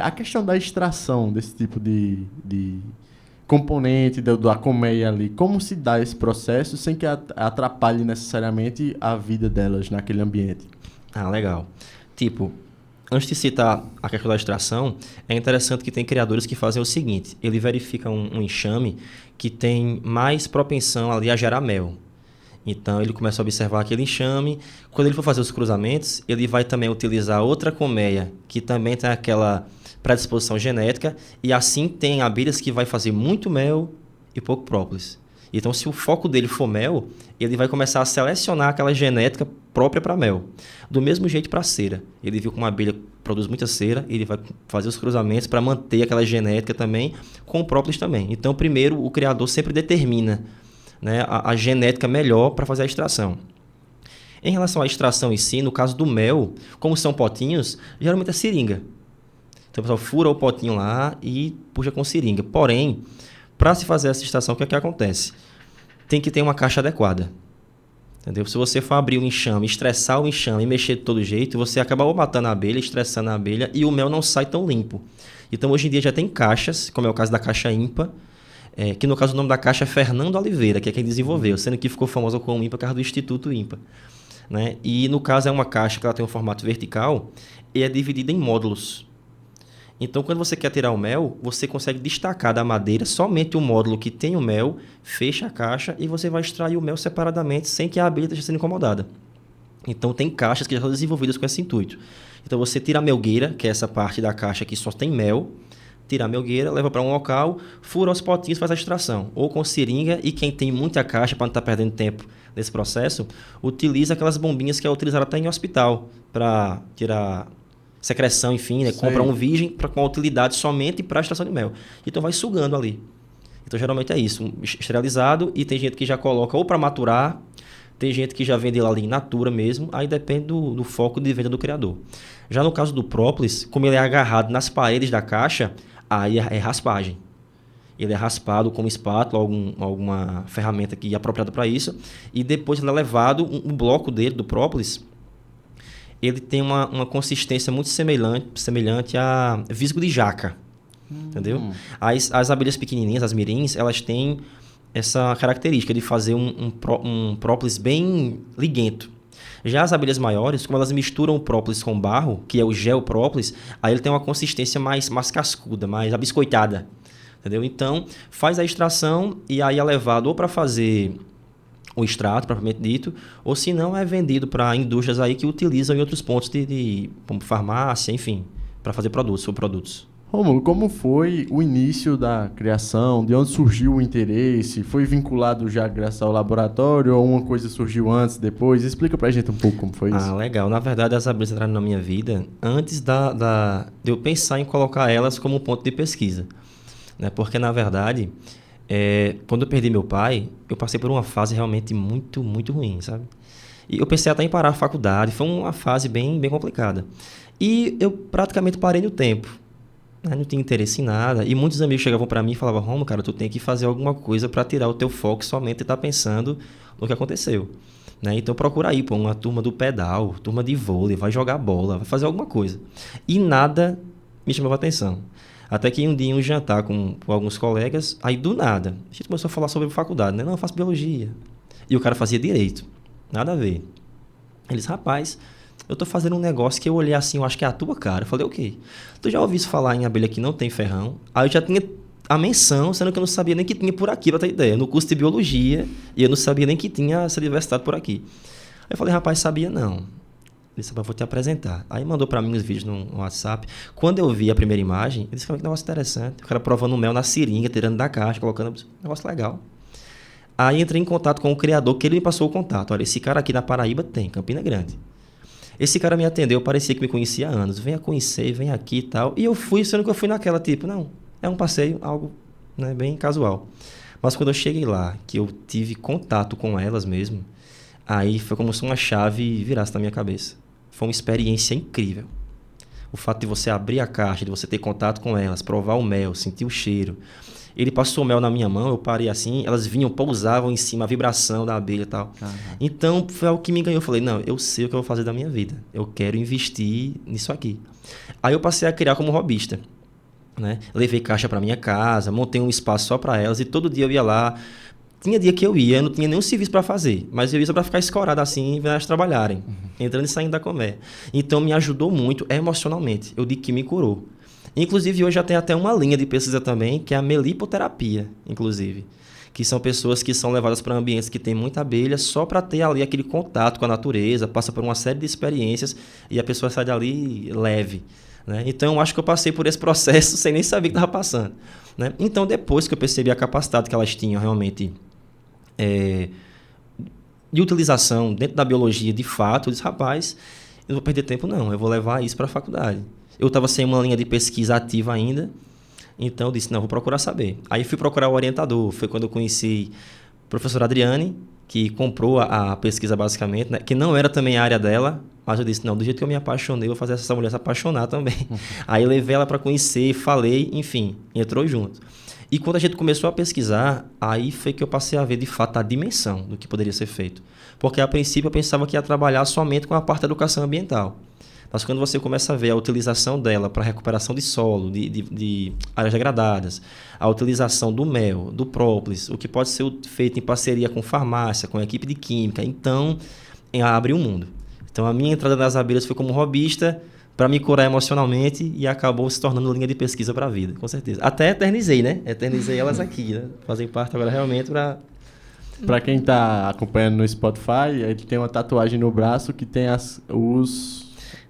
A questão da extração desse tipo de componente da colmeia ali, como se dá esse processo sem que atrapalhe necessariamente a vida delas naquele ambiente? Ah, legal. Tipo, antes de citar a questão da extração, é interessante que tem criadores que fazem o seguinte, ele verifica um enxame que tem mais propensão ali a gerar mel. Então, ele começa a observar aquele enxame. Quando ele for fazer os cruzamentos, ele vai também utilizar outra colmeia, que também tem aquela predisposição genética, e assim tem abelhas que vai fazer muito mel e pouco própolis. Então, se o foco dele for mel, ele vai começar a selecionar aquela genética própria para mel. Do mesmo jeito para cera. Ele viu que uma abelha produz muita cera, ele vai fazer os cruzamentos para manter aquela genética também, com o própolis também. Então, primeiro, o criador sempre determina, né, a genética melhor para fazer a extração. Em relação à extração em si, no caso do mel, como são potinhos, geralmente é seringa. Então, o pessoal fura o potinho lá e puxa com seringa. Porém, para se fazer essa extração, o que é que acontece? Tem que ter uma caixa adequada. Entendeu? Se você for abrir o enxame, estressar o enxame e mexer de todo jeito, você acaba ou matando a abelha, estressando a abelha, e o mel não sai tão limpo. Então, hoje em dia já tem caixas, como é o caso da caixa IMPA, que no caso o nome da caixa é Fernando Oliveira, que é quem desenvolveu, sendo que ficou famosa como IMPA por causa do Instituto IMPA. Né? E no caso é uma caixa que ela tem um formato vertical e é dividida em módulos. Então, quando você quer tirar o mel, você consegue destacar da madeira somente o módulo que tem o mel, fecha a caixa e você vai extrair o mel separadamente sem que a abelha esteja sendo incomodada. Então, tem caixas que já estão desenvolvidas com esse intuito. Então, você tira a melgueira, que é essa parte da caixa que só tem mel, tira a melgueira, leva para um local, fura os potinhos e faz a extração. Ou com seringa, e quem tem muita caixa para não estar perdendo tempo nesse processo, utiliza aquelas bombinhas que é utilizada até em hospital para tirar secreção, enfim, né? Compra um virgem com a utilidade somente para a extração de mel. Então vai sugando ali. Então geralmente é isso, esterilizado, e tem gente que já coloca ou para maturar, tem gente que já vende ela ali in natura mesmo, aí depende do foco de venda do criador. Já no caso do própolis, como ele é agarrado nas paredes da caixa, aí é raspagem. Ele é raspado com uma espátula, alguma ferramenta que é apropriada para isso, e depois ele é levado, um bloco dele, do própolis, ele tem uma consistência muito semelhante a visgo de jaca, entendeu? As abelhas pequenininhas, as mirins, elas têm essa característica de fazer um própolis bem liguento. Já as abelhas maiores, como elas misturam o própolis com barro, que é o gel própolis, aí ele tem uma consistência mais cascuda, mais abiscoitada, entendeu? Então, faz a extração e aí é levado ou para fazer o extrato, propriamente dito, ou se não é vendido para indústrias aí que utilizam em outros pontos como farmácia, enfim, para fazer subprodutos. Rômulo, como foi o início da criação? De onde surgiu o interesse? Foi vinculado já graças ao laboratório ou uma coisa surgiu antes, depois? Explica pra gente um pouco como foi isso. Legal. Na verdade, as abelhas entraram na minha vida antes de eu pensar em colocar elas como ponto de pesquisa. Né? Porque, na verdade, quando eu perdi meu pai, eu passei por uma fase realmente muito, muito ruim, sabe? E eu pensei até em parar a faculdade. Foi uma fase bem, bem complicada. E eu praticamente parei no tempo. Não tinha interesse em nada. E muitos amigos chegavam para mim e falavam, Romo, cara, tu tem que fazer alguma coisa para tirar o teu foco somente e estar pensando no que aconteceu. Né? Então procura aí, pô, uma turma do pedal, turma de vôlei, vai jogar bola, vai fazer alguma coisa. E nada me chamava atenção. Até que um dia, em um jantar com alguns colegas, aí do nada, a gente começou a falar sobre faculdade, né? Não, eu faço biologia. E o cara fazia direito. Nada a ver. Eles, rapaz, eu tô fazendo um negócio que eu olhei assim, eu acho que é a tua cara. Eu falei, o quê? Tu já ouviu falar em abelha que não tem ferrão? Aí eu já tinha a menção, sendo que eu não sabia nem que tinha por aqui, pra ter ideia. No curso de biologia, e eu não sabia nem que tinha essa diversidade por aqui. Aí eu falei, rapaz, sabia não. Ele disse, vou te apresentar. Aí mandou pra mim os vídeos no WhatsApp. Quando eu vi a primeira imagem, ele disse que negócio interessante. O cara provando mel na seringa, tirando da caixa, colocando... Negócio legal. Aí entrei em contato com o criador, que ele me passou o contato. Olha, esse cara aqui na Paraíba tem, Campina Grande. Esse cara me atendeu, parecia que me conhecia há anos. Venha conhecer, vem aqui e tal. E eu fui, sendo que eu fui naquela, tipo, não, é um passeio, algo, né, bem casual. Mas quando eu cheguei lá, que eu tive contato com elas mesmo, aí foi como se uma chave virasse na minha cabeça. Foi uma experiência incrível. O fato de você abrir a caixa, de você ter contato com elas, provar o mel, sentir o cheiro. Ele passou mel na minha mão, eu parei assim, elas vinham, pousavam em cima, a vibração da abelha e tal. Uhum. Então, foi algo que me ganhou. Eu falei, não, eu sei o que eu vou fazer da minha vida. Eu quero investir nisso aqui. Aí eu passei a criar como hobbyista. Né? Levei caixa para minha casa, montei um espaço só para elas e todo dia eu ia lá. Tinha dia que eu não tinha nenhum serviço para fazer, mas eu ia só para ficar escorado assim e ver elas trabalharem, entrando e saindo da colmeia. Então, me ajudou muito emocionalmente. Eu digo que me curou. Inclusive, hoje já tem até uma linha de pesquisa também, que é a melipoterapia, inclusive. Que são pessoas que são levadas para ambientes que tem muita abelha só para ter ali aquele contato com a natureza, passa por uma série de experiências e a pessoa sai dali leve. Né? Então, eu acho que eu passei por esse processo sem nem saber que estava passando. Né? Então, depois que eu percebi a capacidade que elas tinham realmente de utilização dentro da biologia de fato, eu disse, rapaz, eu não vou perder tempo não, eu vou levar isso para a faculdade. Eu estava sem uma linha de pesquisa ativa ainda, então eu disse, não, vou procurar saber. Aí fui procurar o orientador, foi quando eu conheci o professor Adriane, que comprou a pesquisa basicamente, né? Que não era também a área dela, mas eu disse, não, do jeito que eu me apaixonei, eu vou fazer essa mulher se apaixonar também. Aí levei ela para conhecer, falei, enfim, entrou junto. E quando a gente começou a pesquisar, aí foi que eu passei a ver de fato a dimensão do que poderia ser feito. Porque a princípio eu pensava que ia trabalhar somente com a parte da educação ambiental. Mas quando você começa a ver a utilização dela para recuperação de solo, de áreas degradadas, a utilização do mel, do própolis, o que pode ser feito em parceria com farmácia, com a equipe de química, então abre um mundo. Então a minha entrada nas abelhas foi como hobbyista para me curar emocionalmente e acabou se tornando linha de pesquisa para a vida, com certeza. Até eternizei, né? Eternizei elas aqui, né? Fazem parte agora realmente para... Para quem está acompanhando no Spotify, ele tem uma tatuagem no braço que tem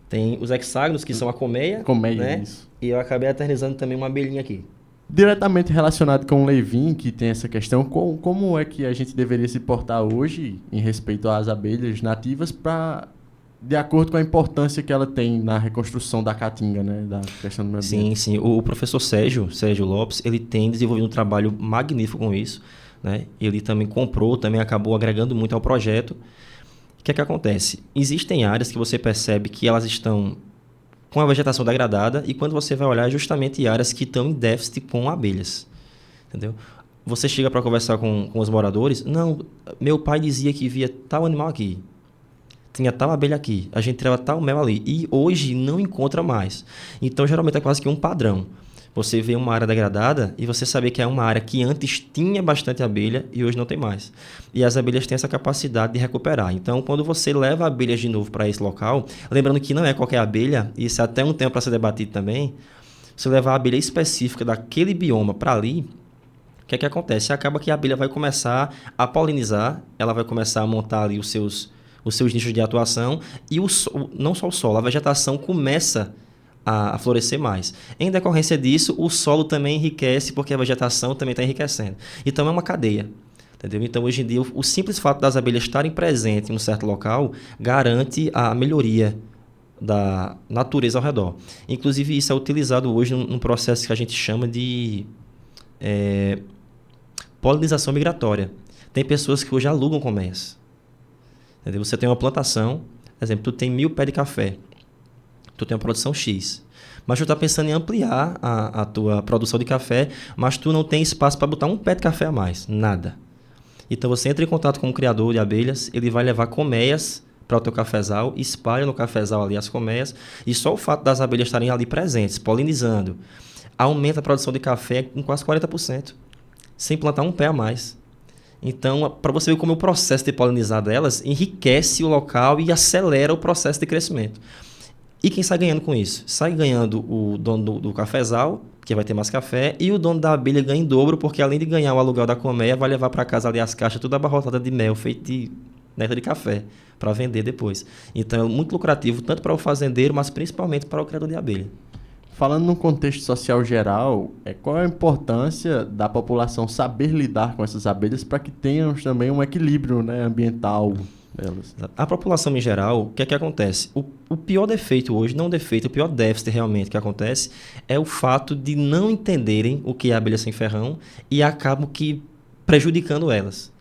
Tem os hexágonos, que são a colmeia, né? Isso. E eu acabei eternizando também uma abelhinha aqui. Diretamente relacionado com o Levin, que tem essa questão, como é que a gente deveria se portar hoje em respeito às abelhas nativas de acordo com a importância que ela tem na reconstrução da caatinga, né? Da questão do meio ambiente. Sim. O professor Sérgio Lopes, ele tem desenvolvido um trabalho magnífico com isso, né? Ele também também acabou agregando muito ao projeto. O que é que acontece? Existem áreas que você percebe que elas estão com a vegetação degradada e quando você vai olhar é justamente áreas que estão em déficit com abelhas. Entendeu? Você chega para conversar com os moradores, não, meu pai dizia que via tal animal aqui, tinha tal abelha aqui, a gente tirava tal mel ali e hoje não encontra mais. Então, geralmente é quase que um padrão. Você vê uma área degradada e você sabe que é uma área que antes tinha bastante abelha e hoje não tem mais. E as abelhas têm essa capacidade de recuperar. Então, quando você leva abelhas de novo para esse local, lembrando que não é qualquer abelha, isso é até um tempo para ser debatido também, você levar a abelha específica daquele bioma para ali, o que é que acontece? Acaba que a abelha vai começar a polinizar, ela vai começar a montar ali os seus nichos de atuação e não só o solo, a vegetação começa a florescer mais. Em decorrência disso, o solo também enriquece porque a vegetação também está enriquecendo. Então, é uma cadeia. Entendeu? Então, hoje em dia, o simples fato das abelhas estarem presentes em um certo local garante a melhoria da natureza ao redor. Inclusive, isso é utilizado hoje num processo que a gente chama de polinização migratória. Tem pessoas que hoje alugam colmeias. Entendeu? Você tem uma plantação, por exemplo, tu tem 1000 pés de café. Tu tem uma produção X. mas tu está pensando em ampliar a tua produção de café, mas tu não tem espaço para botar um pé de café a mais, nada. Então você entra em contato com o criador de abelhas, ele vai levar colmeias para o teu cafezal, espalha no cafezal ali as colmeias, e só o fato das abelhas estarem ali presentes, polinizando, aumenta a produção de café em quase 40%, sem plantar um pé a mais. Então, para você ver como o processo de polinizar delas enriquece o local e acelera o processo de crescimento. E quem sai ganhando com isso? Sai ganhando o dono do cafezal, que vai ter mais café, e o dono da abelha ganha em dobro, porque além de ganhar o aluguel da colmeia, vai levar para casa ali as caixas toda abarrotada de mel, feito de néctar de café, para vender depois. Então, é muito lucrativo, tanto para o fazendeiro, mas principalmente para o criador de abelha. Falando num contexto social geral, qual é a importância da população saber lidar com essas abelhas para que tenham também um equilíbrio, né, ambiental delas? A população em geral, o que é que acontece? O pior defeito hoje, não defeito, o pior déficit realmente que acontece é o fato de não entenderem o que é a abelha sem ferrão e acabam que prejudicando elas.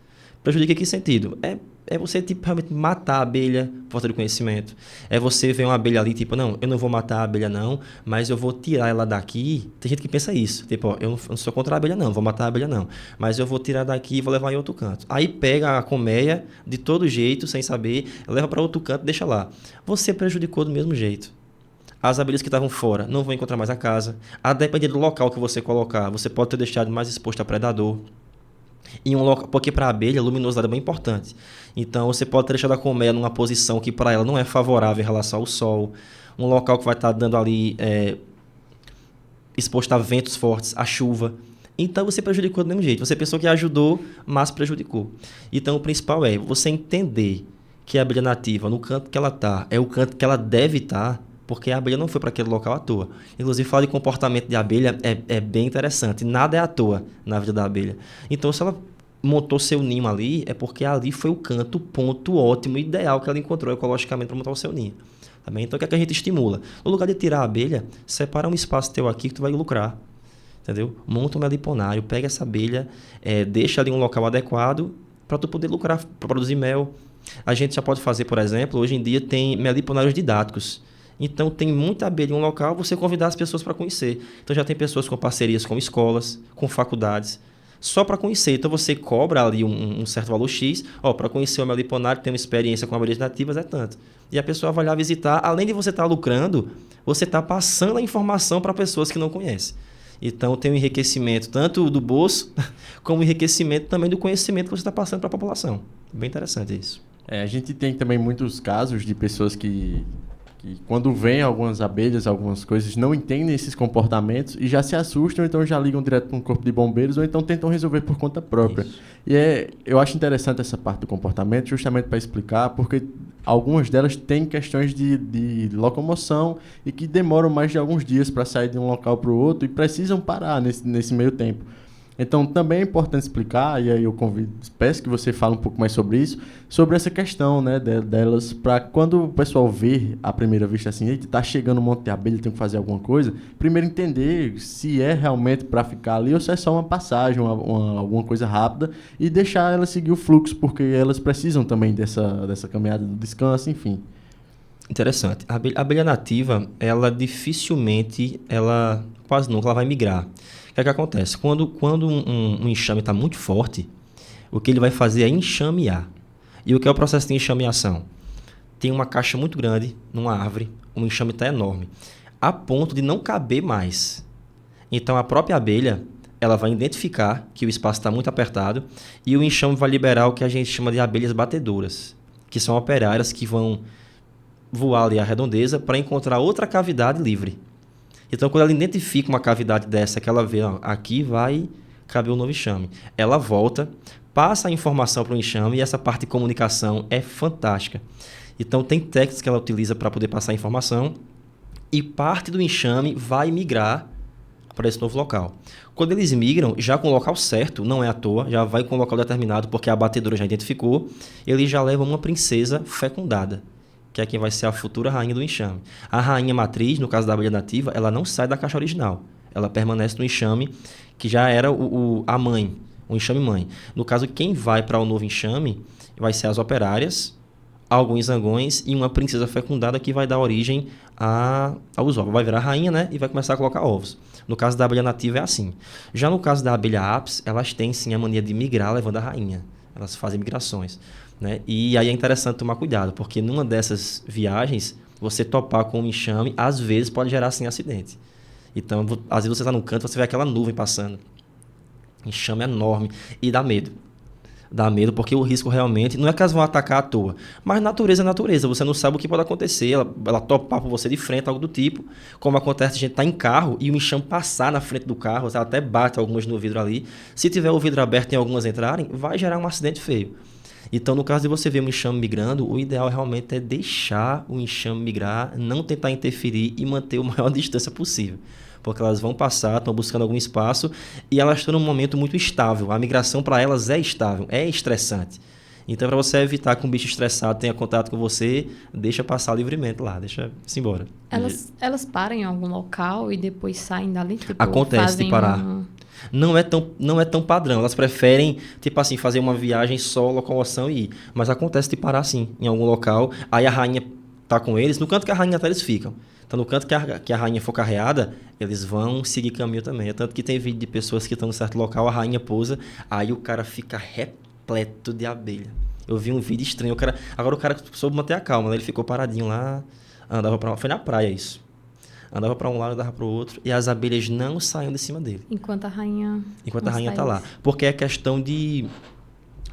Prejudica em que sentido? É você, tipo, realmente matar a abelha por falta de conhecimento. É você ver uma abelha ali, tipo, não, eu não vou matar a abelha não, mas eu vou tirar ela daqui. Tem gente que pensa isso, tipo, ó, eu não sou contra a abelha não, vou matar a abelha não, mas eu vou tirar daqui e vou levar em outro canto. Aí pega a colmeia, de todo jeito, sem saber, leva para outro canto e deixa lá. Você prejudicou do mesmo jeito. As abelhas que estavam fora não vão encontrar mais a casa. A depender do local que você colocar, você pode ter deixado mais exposto a predador. Em um local, porque para a abelha a luminosidade é bem importante. Então você pode ter deixado a colmeia numa posição que para ela não é favorável em relação ao sol, um local que vai estar dando ali exposto a ventos fortes, a chuva. Então você prejudicou do mesmo jeito. Você pensou que ajudou, mas prejudicou. Então o principal é você entender que a abelha nativa, no canto que ela está, é o canto que ela deve estar, porque a abelha não foi para aquele local à toa. Inclusive, falar de comportamento de abelha é bem interessante. Nada é à toa na vida da abelha. Então, se ela montou seu ninho ali, é porque ali foi o canto, o ponto ótimo, ideal que ela encontrou ecologicamente para montar o seu ninho. Tá bem? Então, o que é que a gente estimula? No lugar de tirar a abelha, separa um espaço teu aqui que tu vai lucrar. Entendeu? Monta um meliponário, pega essa abelha, deixa ali um local adequado para tu poder lucrar, para produzir mel. A gente já pode fazer, por exemplo, hoje em dia tem meliponários didáticos. Então, tem muita abelha em um local, você convidar as pessoas para conhecer. Então, já tem pessoas com parcerias com escolas, com faculdades, só para conhecer. Então, você cobra ali um certo valor X. Para conhecer o meliponário, ter uma experiência com abelhas nativas, é tanto. E a pessoa vai lá visitar. Além de você estar lucrando, você está passando a informação para pessoas que não conhecem. Então, tem um enriquecimento tanto do bolso, como um enriquecimento também do conhecimento que você está passando para a população. Bem interessante isso. A gente tem também muitos casos de pessoas que quando vêm algumas abelhas, algumas coisas, não entendem esses comportamentos e já se assustam, então já ligam direto para um corpo de bombeiros ou então tentam resolver por conta própria. Isso. E eu acho interessante essa parte do comportamento justamente para explicar, porque algumas delas têm questões de locomoção e que demoram mais de alguns dias para sair de um local para o outro e precisam parar nesse meio tempo. Então, também é importante explicar, e aí eu peço que você fale um pouco mais sobre isso, sobre essa questão, né, delas, para quando o pessoal vê à primeira vista assim, eita, tá chegando um monte de abelha, tem que fazer alguma coisa, primeiro entender se é realmente para ficar ali ou se é só uma passagem, alguma coisa rápida, e deixar elas seguir o fluxo, porque elas precisam também dessa caminhada do descanso, enfim. Interessante. A abelha nativa, ela dificilmente, quase nunca, ela vai migrar. O que é que acontece? Quando um enxame está muito forte, o que ele vai fazer é enxamear. E o que é o processo de enxameação? Tem uma caixa muito grande numa árvore, o enxame está enorme, a ponto de não caber mais. Então, a própria abelha, ela vai identificar que o espaço está muito apertado e o enxame vai liberar o que a gente chama de abelhas batedoras, que são operárias que vão voar ali a redondeza para encontrar outra cavidade livre. Então, quando ela identifica uma cavidade dessa, que ela vê, aqui vai caber um novo enxame, ela volta, passa a informação para o enxame e essa parte de comunicação é fantástica. Então, tem técnicas que ela utiliza para poder passar a informação e parte do enxame vai migrar para esse novo local. Quando eles migram, já com o local certo, não é à toa, já vai com o local determinado, porque a batedora já identificou, eles já levam uma princesa fecundada, que é quem vai ser a futura rainha do enxame. A rainha matriz, no caso da abelha nativa, ela não sai da caixa original. Ela permanece no enxame que já era a mãe, o enxame mãe. No caso, quem vai para o novo enxame vai ser as operárias alguns zangões e uma princesa fecundada que vai dar origem aos ovos. Vai virar rainha, né? E vai começar a colocar ovos. No caso da abelha nativa é assim. Já no caso da abelha apis, elas têm sim a mania de migrar levando a rainha. Elas fazem migrações, né? E aí é interessante tomar cuidado, porque numa dessas viagens, você topar com um enxame, às vezes pode gerar sim acidente. Então, às vezes você está num canto, você vê aquela nuvem passando. Enxame enorme e dá medo. Dá medo porque o risco realmente não é que elas vão atacar à toa, mas natureza é natureza, você não sabe o que pode acontecer, ela topar por você de frente, algo do tipo, como acontece, a gente tá em carro e o enxame passar na frente do carro, ela até bate algumas no vidro ali, se tiver o vidro aberto e algumas entrarem, vai gerar um acidente feio. Então, no caso de você ver um enxame migrando, o ideal realmente é deixar o enxame migrar, não tentar interferir e manter a maior distância possível. Porque elas vão passar, estão buscando algum espaço e elas estão num momento muito estável. A migração para elas é estável, é estressante. Então, para você evitar que um bicho estressado tenha contato com você, deixa passar livremente lá, deixa-se embora. Elas param em algum local e depois saem dali? Tipo, acontece de parar. Não é tão padrão. Elas preferem, tipo assim, fazer uma viagem só, locomoção e ir. Mas acontece de parar, sim, em algum local. Aí a rainha tá com eles. No canto que a rainha tá, eles ficam. Então, no canto que a rainha for carreada, eles vão seguir caminho também. É tanto que tem vídeo de pessoas que estão em certo local, a rainha pousa, aí o cara fica repleto de abelha. Eu vi um vídeo estranho. Agora o cara soube manter a calma, né? Ele ficou paradinho lá, andava pra... Foi na praia isso. Andava para um lado, andava para o outro, e as abelhas não saíam de cima dele. Enquanto a rainha está lá. Porque é questão de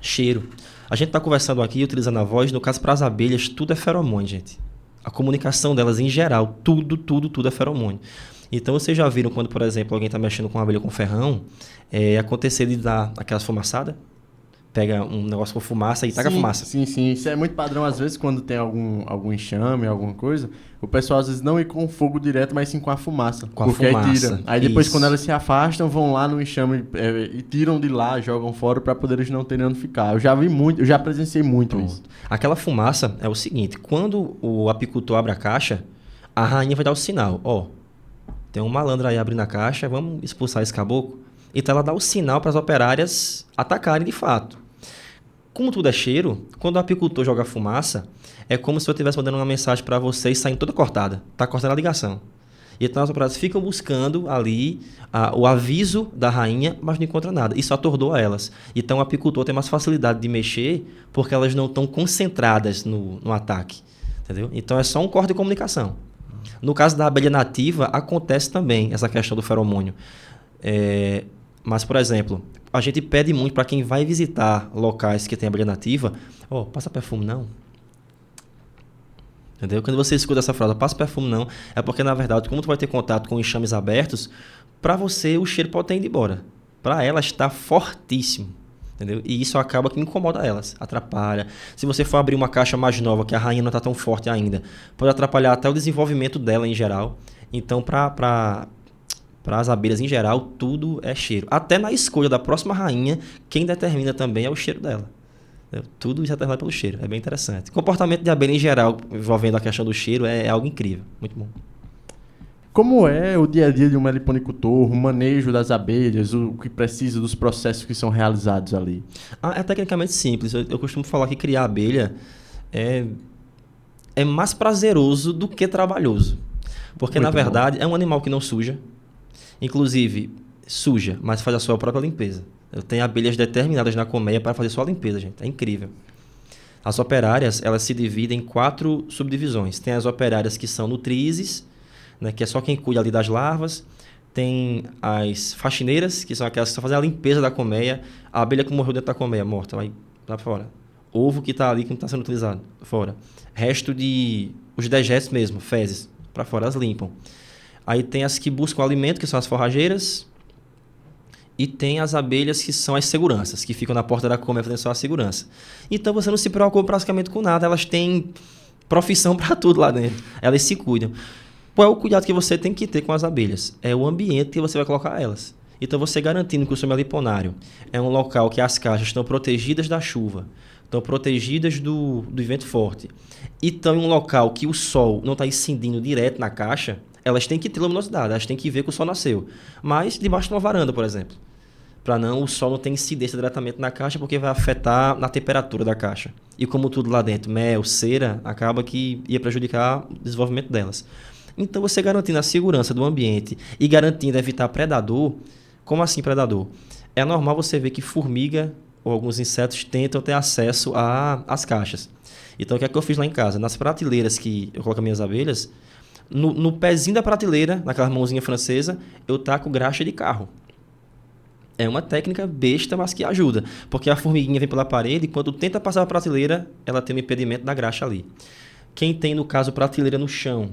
cheiro. A gente está conversando aqui, utilizando a voz, no caso, para as abelhas, tudo é feromônio, gente. A comunicação delas, em geral, tudo é feromônio. Então, vocês já viram quando, por exemplo, alguém está mexendo com uma abelha com ferrão, acontecer de dar aquelas fumaçadas? Pega um negócio com fumaça e taca fumaça. Sim. Isso é muito padrão, às vezes, quando tem algum enxame, alguma coisa, o pessoal, às vezes, não ir com o fogo direto, mas sim com a fumaça. Com a fumaça. Aí tira. Aí depois, Isso. quando elas se afastam, vão lá no enxame e tiram de lá, jogam fora para poder eles não terem onde ficar. Eu já vi muito, eu já presenciei muito isso. Aquela fumaça é o seguinte, quando o apicultor abre a caixa, a rainha vai dar o sinal. Tem um malandro aí abrindo a caixa, vamos expulsar esse caboclo. Então ela dá o sinal para as operárias atacarem de fato. Como tudo é cheiro, quando o apicultor joga fumaça, é como se eu estivesse mandando uma mensagem para vocês saindo toda cortada. Está cortando a ligação. Então as operárias ficam buscando ali o aviso da rainha, mas não encontra nada. Isso atordoa elas. Então o apicultor tem mais facilidade de mexer porque elas não estão concentradas no ataque. Entendeu? Então é só um corte de comunicação. No caso da abelha nativa, acontece também essa questão do feromônio. Mas, por exemplo, a gente pede muito para quem vai visitar locais que tem abelha nativa, passa perfume não. Entendeu? Quando você escuta essa frase, passa perfume não, é porque, na verdade, como tu vai ter contato com enxames abertos, para você o cheiro pode ter ido embora. Para elas está fortíssimo. Entendeu? E isso acaba que incomoda elas, atrapalha. Se você for abrir uma caixa mais nova, que a rainha não está tão forte ainda, pode atrapalhar até o desenvolvimento dela em geral. Então, para as abelhas em geral, tudo é cheiro. Até na escolha da próxima rainha, quem determina também é o cheiro dela. Entendeu? Tudo isso é determinado pelo cheiro. É bem interessante. Comportamento de abelha em geral, envolvendo a questão do cheiro, é algo incrível. Muito bom. Como é o dia a dia de um meliponicultor, o manejo das abelhas, o que precisa dos processos que são realizados ali? É tecnicamente simples. Eu costumo falar que criar abelha é mais prazeroso do que trabalhoso. Porque, na verdade, é um animal que não suja. Inclusive, suja, mas faz a sua própria limpeza. Eu tenho abelhas determinadas na colmeia para fazer sua limpeza, gente. É incrível. As operárias, elas se dividem em 4 subdivisões. Tem as operárias que são nutrizes, né, que é só quem cuida ali das larvas. Tem as faxineiras, que são aquelas que só fazem a limpeza da colmeia. A abelha que morreu dentro da colmeia, morta, vai lá fora. Ovo que está ali, que não está sendo utilizado, fora. Resto de... os dejetos mesmo, fezes, para fora, elas limpam. Aí tem as que buscam alimento, que são as forrageiras. E tem as abelhas que são as seguranças, que ficam na porta da colmeia fazendo só a segurança. Então você não se preocupa praticamente com nada, elas têm profissão para tudo lá dentro. Elas se cuidam. Qual é o cuidado que você tem que ter com as abelhas? É o ambiente que você vai colocar elas. Então você garantindo que o seu meliponário é um local que as caixas estão protegidas da chuva, estão protegidas do vento forte, e estão em um local que o sol não está incidindo direto na caixa, elas têm que ter luminosidade, elas têm que ver que o sol nasceu. Mas debaixo de uma varanda, por exemplo. para não o sol não ter incidência diretamente na caixa, porque vai afetar na temperatura da caixa. E como tudo lá dentro, mel, cera, acaba que ia prejudicar o desenvolvimento delas. Então, você garantindo a segurança do ambiente e garantindo evitar predador, como assim predador? É normal você ver que formiga ou alguns insetos tentam ter acesso às caixas. Então, o que é que eu fiz lá em casa? Nas prateleiras que eu coloco as minhas abelhas, no pezinho da prateleira, naquela mãozinha francesa, eu taco graxa de carro. É uma técnica besta, mas que ajuda. Porque a formiguinha vem pela parede e quando tenta passar a prateleira, ela tem um impedimento da graxa ali. Quem tem, no caso, prateleira no chão,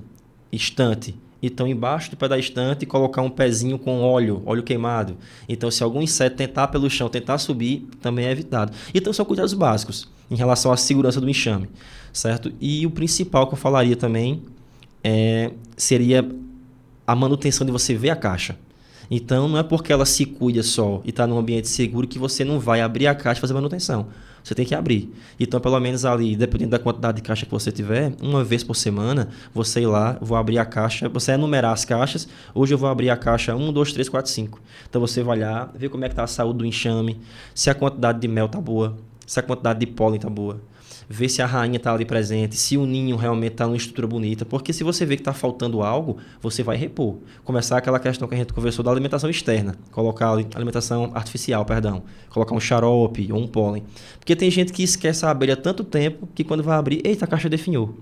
estante, então embaixo do pé da estante colocar um pezinho com óleo queimado. Então se algum inseto tentar pelo chão, tentar subir, também é evitado. Então são cuidados básicos em relação à segurança do enxame, certo? E o principal que eu falaria também seria a manutenção de você ver a caixa. Então não é porque ela se cuida só e está num ambiente seguro que você não vai abrir a caixa e fazer manutenção. Você tem que abrir. Então, pelo menos ali, dependendo da quantidade de caixa que você tiver, uma vez por semana, você ir lá, vou abrir a caixa, você enumerar as caixas. Hoje eu vou abrir a caixa 1, 2, 3, 4, 5. Então, você vai lá, ver como é que está a saúde do enxame, se a quantidade de mel está boa, se a quantidade de pólen está boa. Ver se a rainha está ali presente, se o ninho realmente está numa estrutura bonita. Porque se você vê que está faltando algo, você vai repor. Começar aquela questão que a gente conversou da alimentação externa. Colocar alimentação artificial, colocar um xarope ou um pólen. Porque tem gente que esquece a abelha tanto tempo que quando vai abrir, eita, a caixa definhou.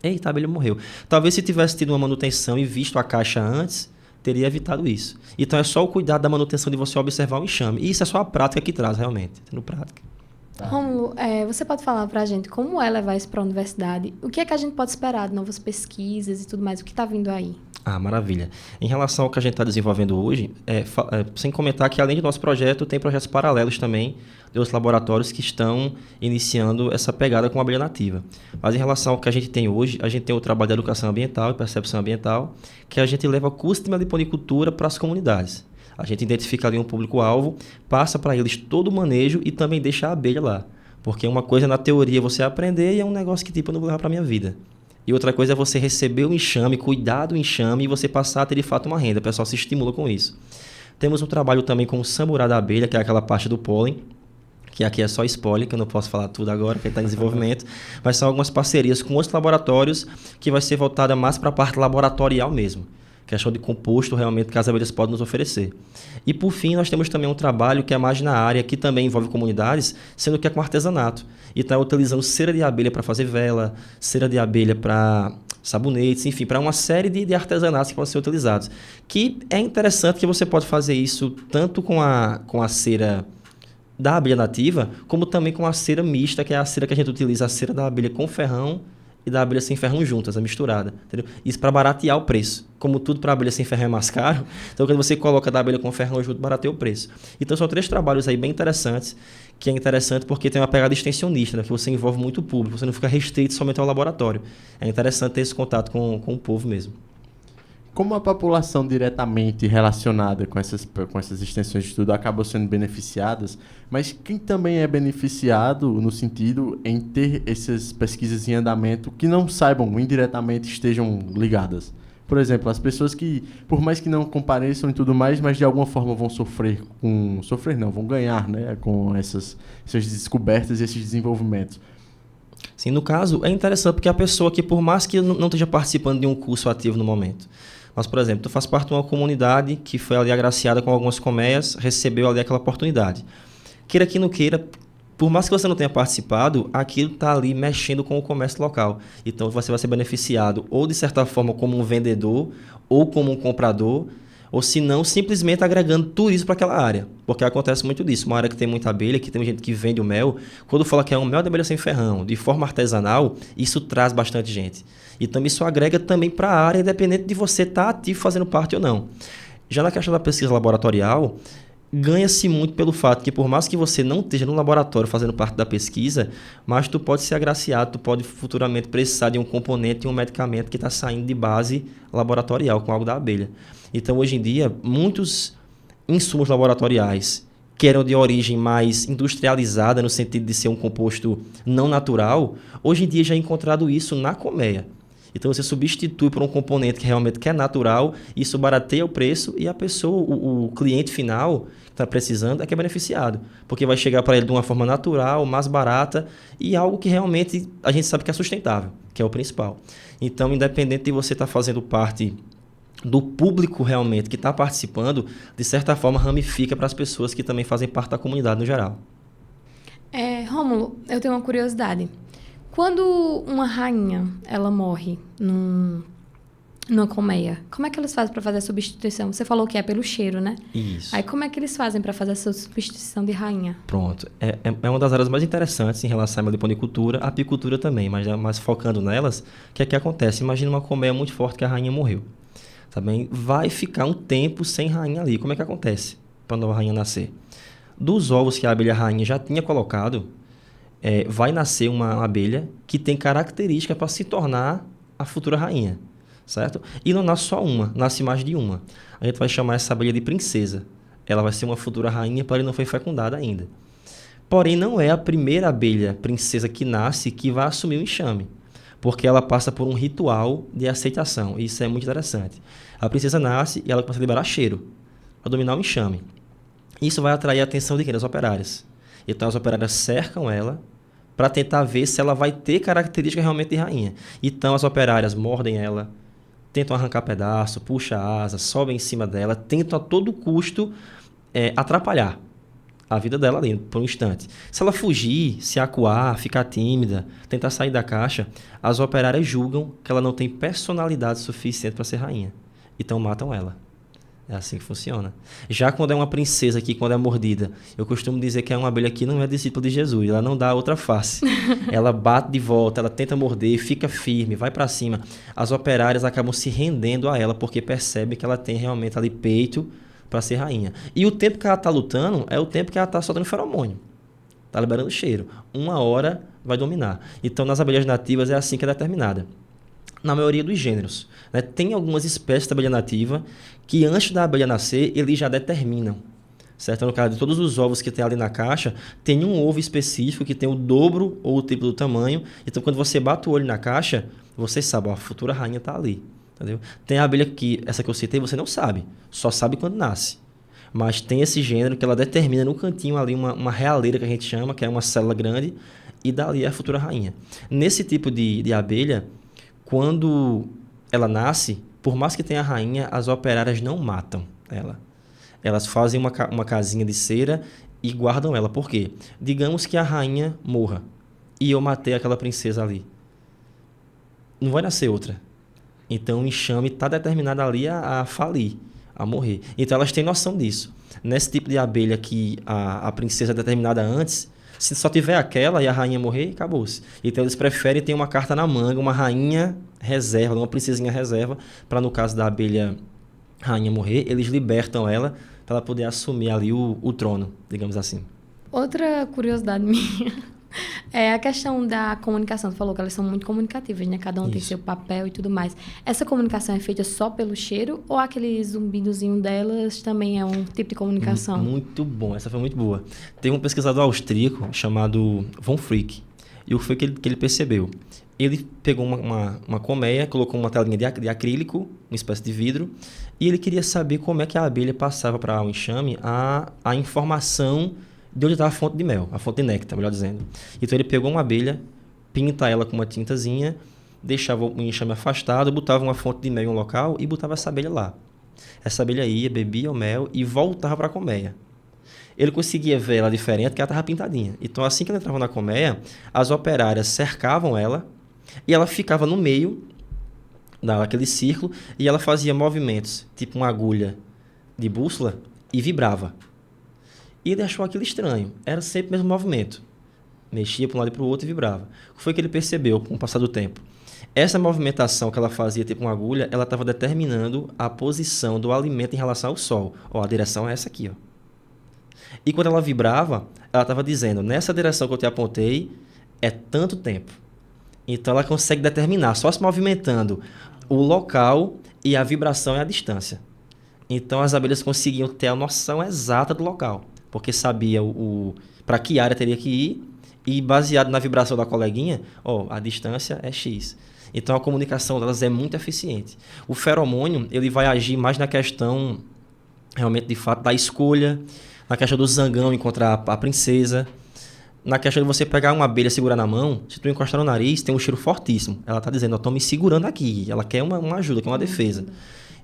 Eita, a abelha morreu. Talvez se tivesse tido uma manutenção e visto a caixa antes, teria evitado isso. Então é só o cuidado da manutenção de você observar o enxame. E isso é só a prática que traz realmente, tendo prática. Rômulo, você pode falar para a gente como é levar isso para a universidade? O que é que a gente pode esperar de novas pesquisas e tudo mais? O que está vindo aí? Ah, maravilha. Em relação ao que a gente está desenvolvendo hoje, sem comentar que além do nosso projeto, tem projetos paralelos também de outros laboratórios que estão iniciando essa pegada com a abelha nativa. Mas em relação ao que a gente tem hoje, a gente tem o trabalho de educação ambiental e percepção ambiental, que a gente leva curso de meliponicultura para as comunidades. A gente identifica ali um público-alvo, passa para eles todo o manejo e também deixa a abelha lá. Porque uma coisa na teoria é você aprender e é um negócio que tipo, eu não vou levar para a minha vida. E outra coisa é você receber o enxame, cuidar do enxame e você passar a ter de fato uma renda. O pessoal se estimula com isso. Temos um trabalho também com o samurá da abelha, que é aquela parte do pólen, que aqui é só spoiler, que eu não posso falar tudo agora, que está em desenvolvimento. Mas são algumas parcerias com outros laboratórios que vai ser voltada mais para a parte laboratorial mesmo. Questão de composto realmente que as abelhas podem nos oferecer. E por fim, nós temos também um trabalho que é mais na área, que também envolve comunidades, sendo que é com artesanato. E está utilizando cera de abelha para fazer vela, cera de abelha para sabonetes, enfim, para uma série de artesanatos que podem ser utilizados. Que é interessante que você pode fazer isso tanto com a cera da abelha nativa, como também com a cera mista, que é a cera que a gente utiliza, a cera da abelha com ferrão e da abelha sem ferrão juntas, a misturada. Entendeu? Isso para baratear o preço. Como tudo para abelha sem ferrão é mais caro, então quando você coloca da abelha com ferrão junto, barateia o preço. Então são 3 trabalhos aí bem interessantes, que é interessante porque tem uma pegada extensionista, né? Que você envolve muito o público, você não fica restrito somente ao laboratório. É interessante ter esse contato com o povo mesmo. Como a população diretamente relacionada com essas extensões de estudo acabam sendo beneficiadas, mas quem também é beneficiado no sentido em ter essas pesquisas em andamento que não saibam, indiretamente estejam ligadas? Por exemplo, as pessoas que, por mais que não compareçam e tudo mais, mas de alguma forma vão vão ganhar, né, com essas descobertas e esses desenvolvimentos. Sim, no caso, é interessante porque a pessoa que, por mais que não esteja participando de um curso ativo no momento, mas, por exemplo, tu faz parte de uma comunidade que foi ali agraciada com algumas colmeias, recebeu ali aquela oportunidade. Queira que não queira, por mais que você não tenha participado, aquilo está ali mexendo com o comércio local. Então, você vai ser beneficiado ou, de certa forma, como um vendedor ou como um comprador, ou se não, simplesmente agregando turismo para aquela área. Porque acontece muito disso. Uma área que tem muita abelha, que tem gente que vende o mel, quando fala que é um mel de abelha sem ferrão, de forma artesanal, isso traz bastante gente. Então, isso agrega também para a área, independente de você estar ativo fazendo parte ou não. Já na questão da pesquisa laboratorial, ganha-se muito pelo fato que, por mais que você não esteja no laboratório fazendo parte da pesquisa, mas tu pode ser agraciado, tu pode futuramente precisar de um componente e um medicamento que está saindo de base laboratorial com algo da abelha. Então, hoje em dia, muitos insumos laboratoriais que eram de origem mais industrializada, no sentido de ser um composto não natural, hoje em dia já é encontrado isso na colmeia. Então você substitui por um componente que realmente que é natural, isso barateia o preço e a pessoa, o cliente final que está precisando é que é beneficiado. Porque vai chegar para ele de uma forma natural, mais barata e algo que realmente a gente sabe que é sustentável, que é o principal. Então, independente de você estar fazendo parte do público realmente que está participando, de certa forma ramifica para as pessoas que também fazem parte da comunidade no geral. Rômulo, eu tenho uma curiosidade. Quando uma rainha, ela morre numa colmeia, como é que eles fazem para fazer a substituição? Você falou que é pelo cheiro, né? Isso. Aí como é que eles fazem para fazer essa substituição de rainha? Pronto. É uma das áreas mais interessantes em relação à meliponicultura, a apicultura também, mas focando nelas, o que é que acontece? Imagina uma colmeia muito forte que a rainha morreu. Também vai ficar um tempo sem rainha ali. Como é que acontece para a nova rainha nascer? Dos ovos que a abelha rainha já tinha colocado, vai nascer uma abelha que tem característica para se tornar a futura rainha, certo? E não nasce só uma, nasce mais de uma. A gente vai chamar essa abelha de princesa. Ela vai ser uma futura rainha, porém não foi fecundada ainda. Porém, não é a primeira abelha princesa que nasce que vai assumir o enxame, porque ela passa por um ritual de aceitação. E isso é muito interessante. A princesa nasce e ela começa a liberar cheiro para dominar o enxame. Isso vai atrair a atenção de quem? Das operárias. Então, as operárias cercam ela para tentar ver se ela vai ter característica realmente de rainha. Então, as operárias mordem ela, tentam arrancar pedaço, puxam a asa, sobem em cima dela, tentam a todo custo atrapalhar a vida dela ali, por um instante. Se ela fugir, se acuar, ficar tímida, tentar sair da caixa, as operárias julgam que ela não tem personalidade suficiente para ser rainha. Então, matam ela. É assim que funciona. Já quando é uma princesa aqui, quando é mordida, eu costumo dizer que é uma abelha que não é discípula de Jesus, ela não dá outra face. Ela bate de volta, ela tenta morder, fica firme, vai para cima. As operárias acabam se rendendo a ela porque percebem que ela tem realmente ali peito para ser rainha. E o tempo que ela está lutando é o tempo que ela está soltando feromônio. Está liberando cheiro. 1 hora vai dominar. Então, nas abelhas nativas é assim que é determinada. Na maioria dos gêneros, né? Tem algumas espécies de abelha nativa que antes da abelha nascer, eles já determinam. Certo? No caso de todos os ovos que tem ali na caixa, tem um ovo específico que tem o dobro ou o triplo do tamanho. Então, quando você bate o olho na caixa, você sabe, ó, a futura rainha está ali. Entendeu? Tem a abelha que, essa que eu citei, você não sabe. Só sabe quando nasce. Mas tem esse gênero que ela determina no cantinho ali uma realeira que a gente chama, que é uma célula grande, e dali é a futura rainha. Nesse tipo de abelha, quando ela nasce, por mais que tenha a rainha, as operárias não matam ela. Elas fazem uma casinha de cera e guardam ela. Por quê? Digamos que a rainha morra e eu matei aquela princesa ali. Não vai nascer outra. Então o enxame está determinado ali a falir, a morrer. Então elas têm noção disso. Nesse tipo de abelha que a princesa é determinada antes, se só tiver aquela e a rainha morrer, acabou-se. Então eles preferem ter uma carta na manga, uma rainha reserva, uma princesinha reserva, para no caso da abelha rainha morrer, eles libertam ela para ela poder assumir ali o trono, digamos assim. Outra curiosidade minha é a questão da comunicação. Tu falou que elas são muito comunicativas, né? Cada um tem seu papel e tudo mais. Essa comunicação é feita só pelo cheiro ou aquele zumbidozinho delas também é um tipo de comunicação? Muito bom, essa foi muito boa. Tem um pesquisador austríaco chamado Von Frick. E o que foi que ele percebeu? Ele pegou uma colmeia, colocou uma telinha de acrílico, uma espécie de vidro, e ele queria saber como é que a abelha passava para o enxame a informação de onde estava a fonte de mel, a fonte de néctar, melhor dizendo. Então ele pegou uma abelha, pinta ela com uma tintazinha, deixava o enxame afastado, botava uma fonte de mel em um local e botava essa abelha lá. Essa abelha ia, bebia o mel e voltava para a colmeia. Ele conseguia ver ela diferente porque ela estava pintadinha. Então assim que ela entrava na colmeia, as operárias cercavam ela e ela ficava no meio daquele círculo e ela fazia movimentos, tipo uma agulha de bússola, e vibrava. E ele achou aquilo estranho. Era sempre o mesmo movimento. Mexia para um lado e para o outro e vibrava. O que foi que ele percebeu com o passar do tempo? Essa movimentação que ela fazia, tipo uma agulha, ela estava determinando a posição do alimento em relação ao sol. Ó, a direção é essa aqui, ó. E quando ela vibrava, ela estava dizendo, nessa direção que eu te apontei, é tanto tempo. Então ela consegue determinar, só se movimentando, o local e a vibração é a distância. Então as abelhas conseguiam ter a noção exata do local. Porque sabia para que área teria que ir e baseado na vibração da coleguinha, a distância é X. Então, a comunicação delas é muito eficiente. O feromônio, ele vai agir mais na questão, realmente, de fato, da escolha, na questão do zangão encontrar a princesa, na questão de você pegar uma abelha e segurar na mão, se tu encostar no nariz, tem um cheiro fortíssimo. Ela está dizendo, eu estou me segurando aqui. Ela quer uma ajuda, quer uma defesa.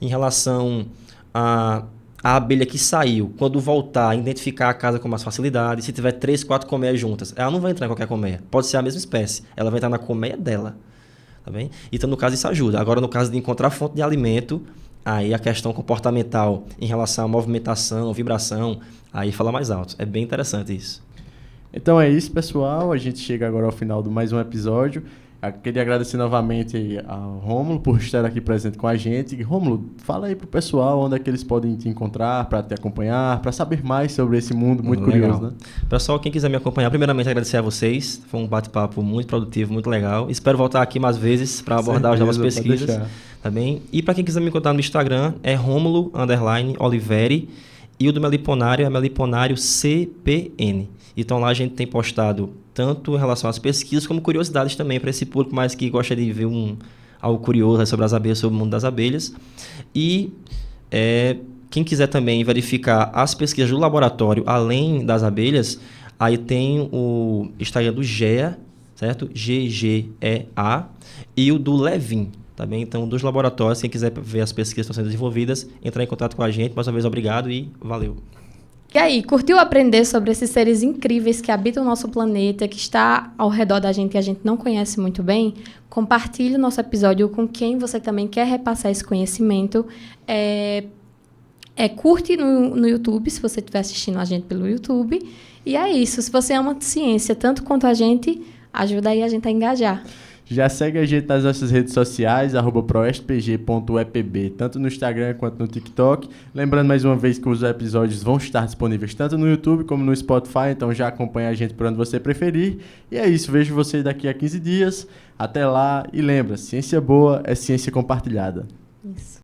Em relação a abelha que saiu, quando voltar, identificar a casa com mais facilidade. Se tiver 3, 4 colmeias juntas, ela não vai entrar em qualquer colmeia. Pode ser a mesma espécie. Ela vai entrar na colmeia dela. Tá bem? Então, no caso, isso ajuda. Agora, no caso de encontrar fonte de alimento, aí a questão comportamental em relação à movimentação, vibração, aí fala mais alto. É bem interessante isso. Então é isso, pessoal. A gente chega agora ao final de mais um episódio. Eu queria agradecer novamente ao Rômulo por estar aqui presente com a gente. Rômulo, fala aí pro pessoal onde é que eles podem te encontrar, para te acompanhar, para saber mais sobre esse mundo muito curioso, né? Pessoal, quem quiser me acompanhar, primeiramente agradecer a vocês. Foi um bate-papo muito produtivo, muito legal. Espero voltar aqui mais vezes para abordar as novas pesquisas. Tá bem? E para quem quiser me encontrar no Instagram, é Romulo_Oliveri. E o do Meliponário é Meliponário CPN. Então lá a gente tem postado tanto em relação às pesquisas como curiosidades também para esse público mais que gosta de ver algo curioso sobre as abelhas, sobre o mundo das abelhas. E quem quiser também verificar as pesquisas do laboratório além das abelhas, aí tem o Instagram do GEA, certo? GGEA, e o do Levin. Tá bem? Então, dos laboratórios, quem quiser ver as pesquisas que estão sendo desenvolvidas, entrar em contato com a gente. Mais uma vez, obrigado e valeu. E aí, curtiu aprender sobre esses seres incríveis que habitam o nosso planeta, que está ao redor da gente e a gente não conhece muito bem? Compartilhe o nosso episódio com quem você também quer repassar esse conhecimento. Curte no YouTube, se você estiver assistindo a gente pelo YouTube. E é isso. Se você ama ciência tanto quanto a gente, ajuda aí a gente a engajar. Já segue a gente nas nossas redes sociais, @proestpg.epb, tanto no Instagram quanto no TikTok. Lembrando mais uma vez que os episódios vão estar disponíveis tanto no YouTube como no Spotify, então já acompanha a gente por onde você preferir. E é isso, vejo você daqui a 15 dias. Até lá e lembra, ciência boa é ciência compartilhada. Isso.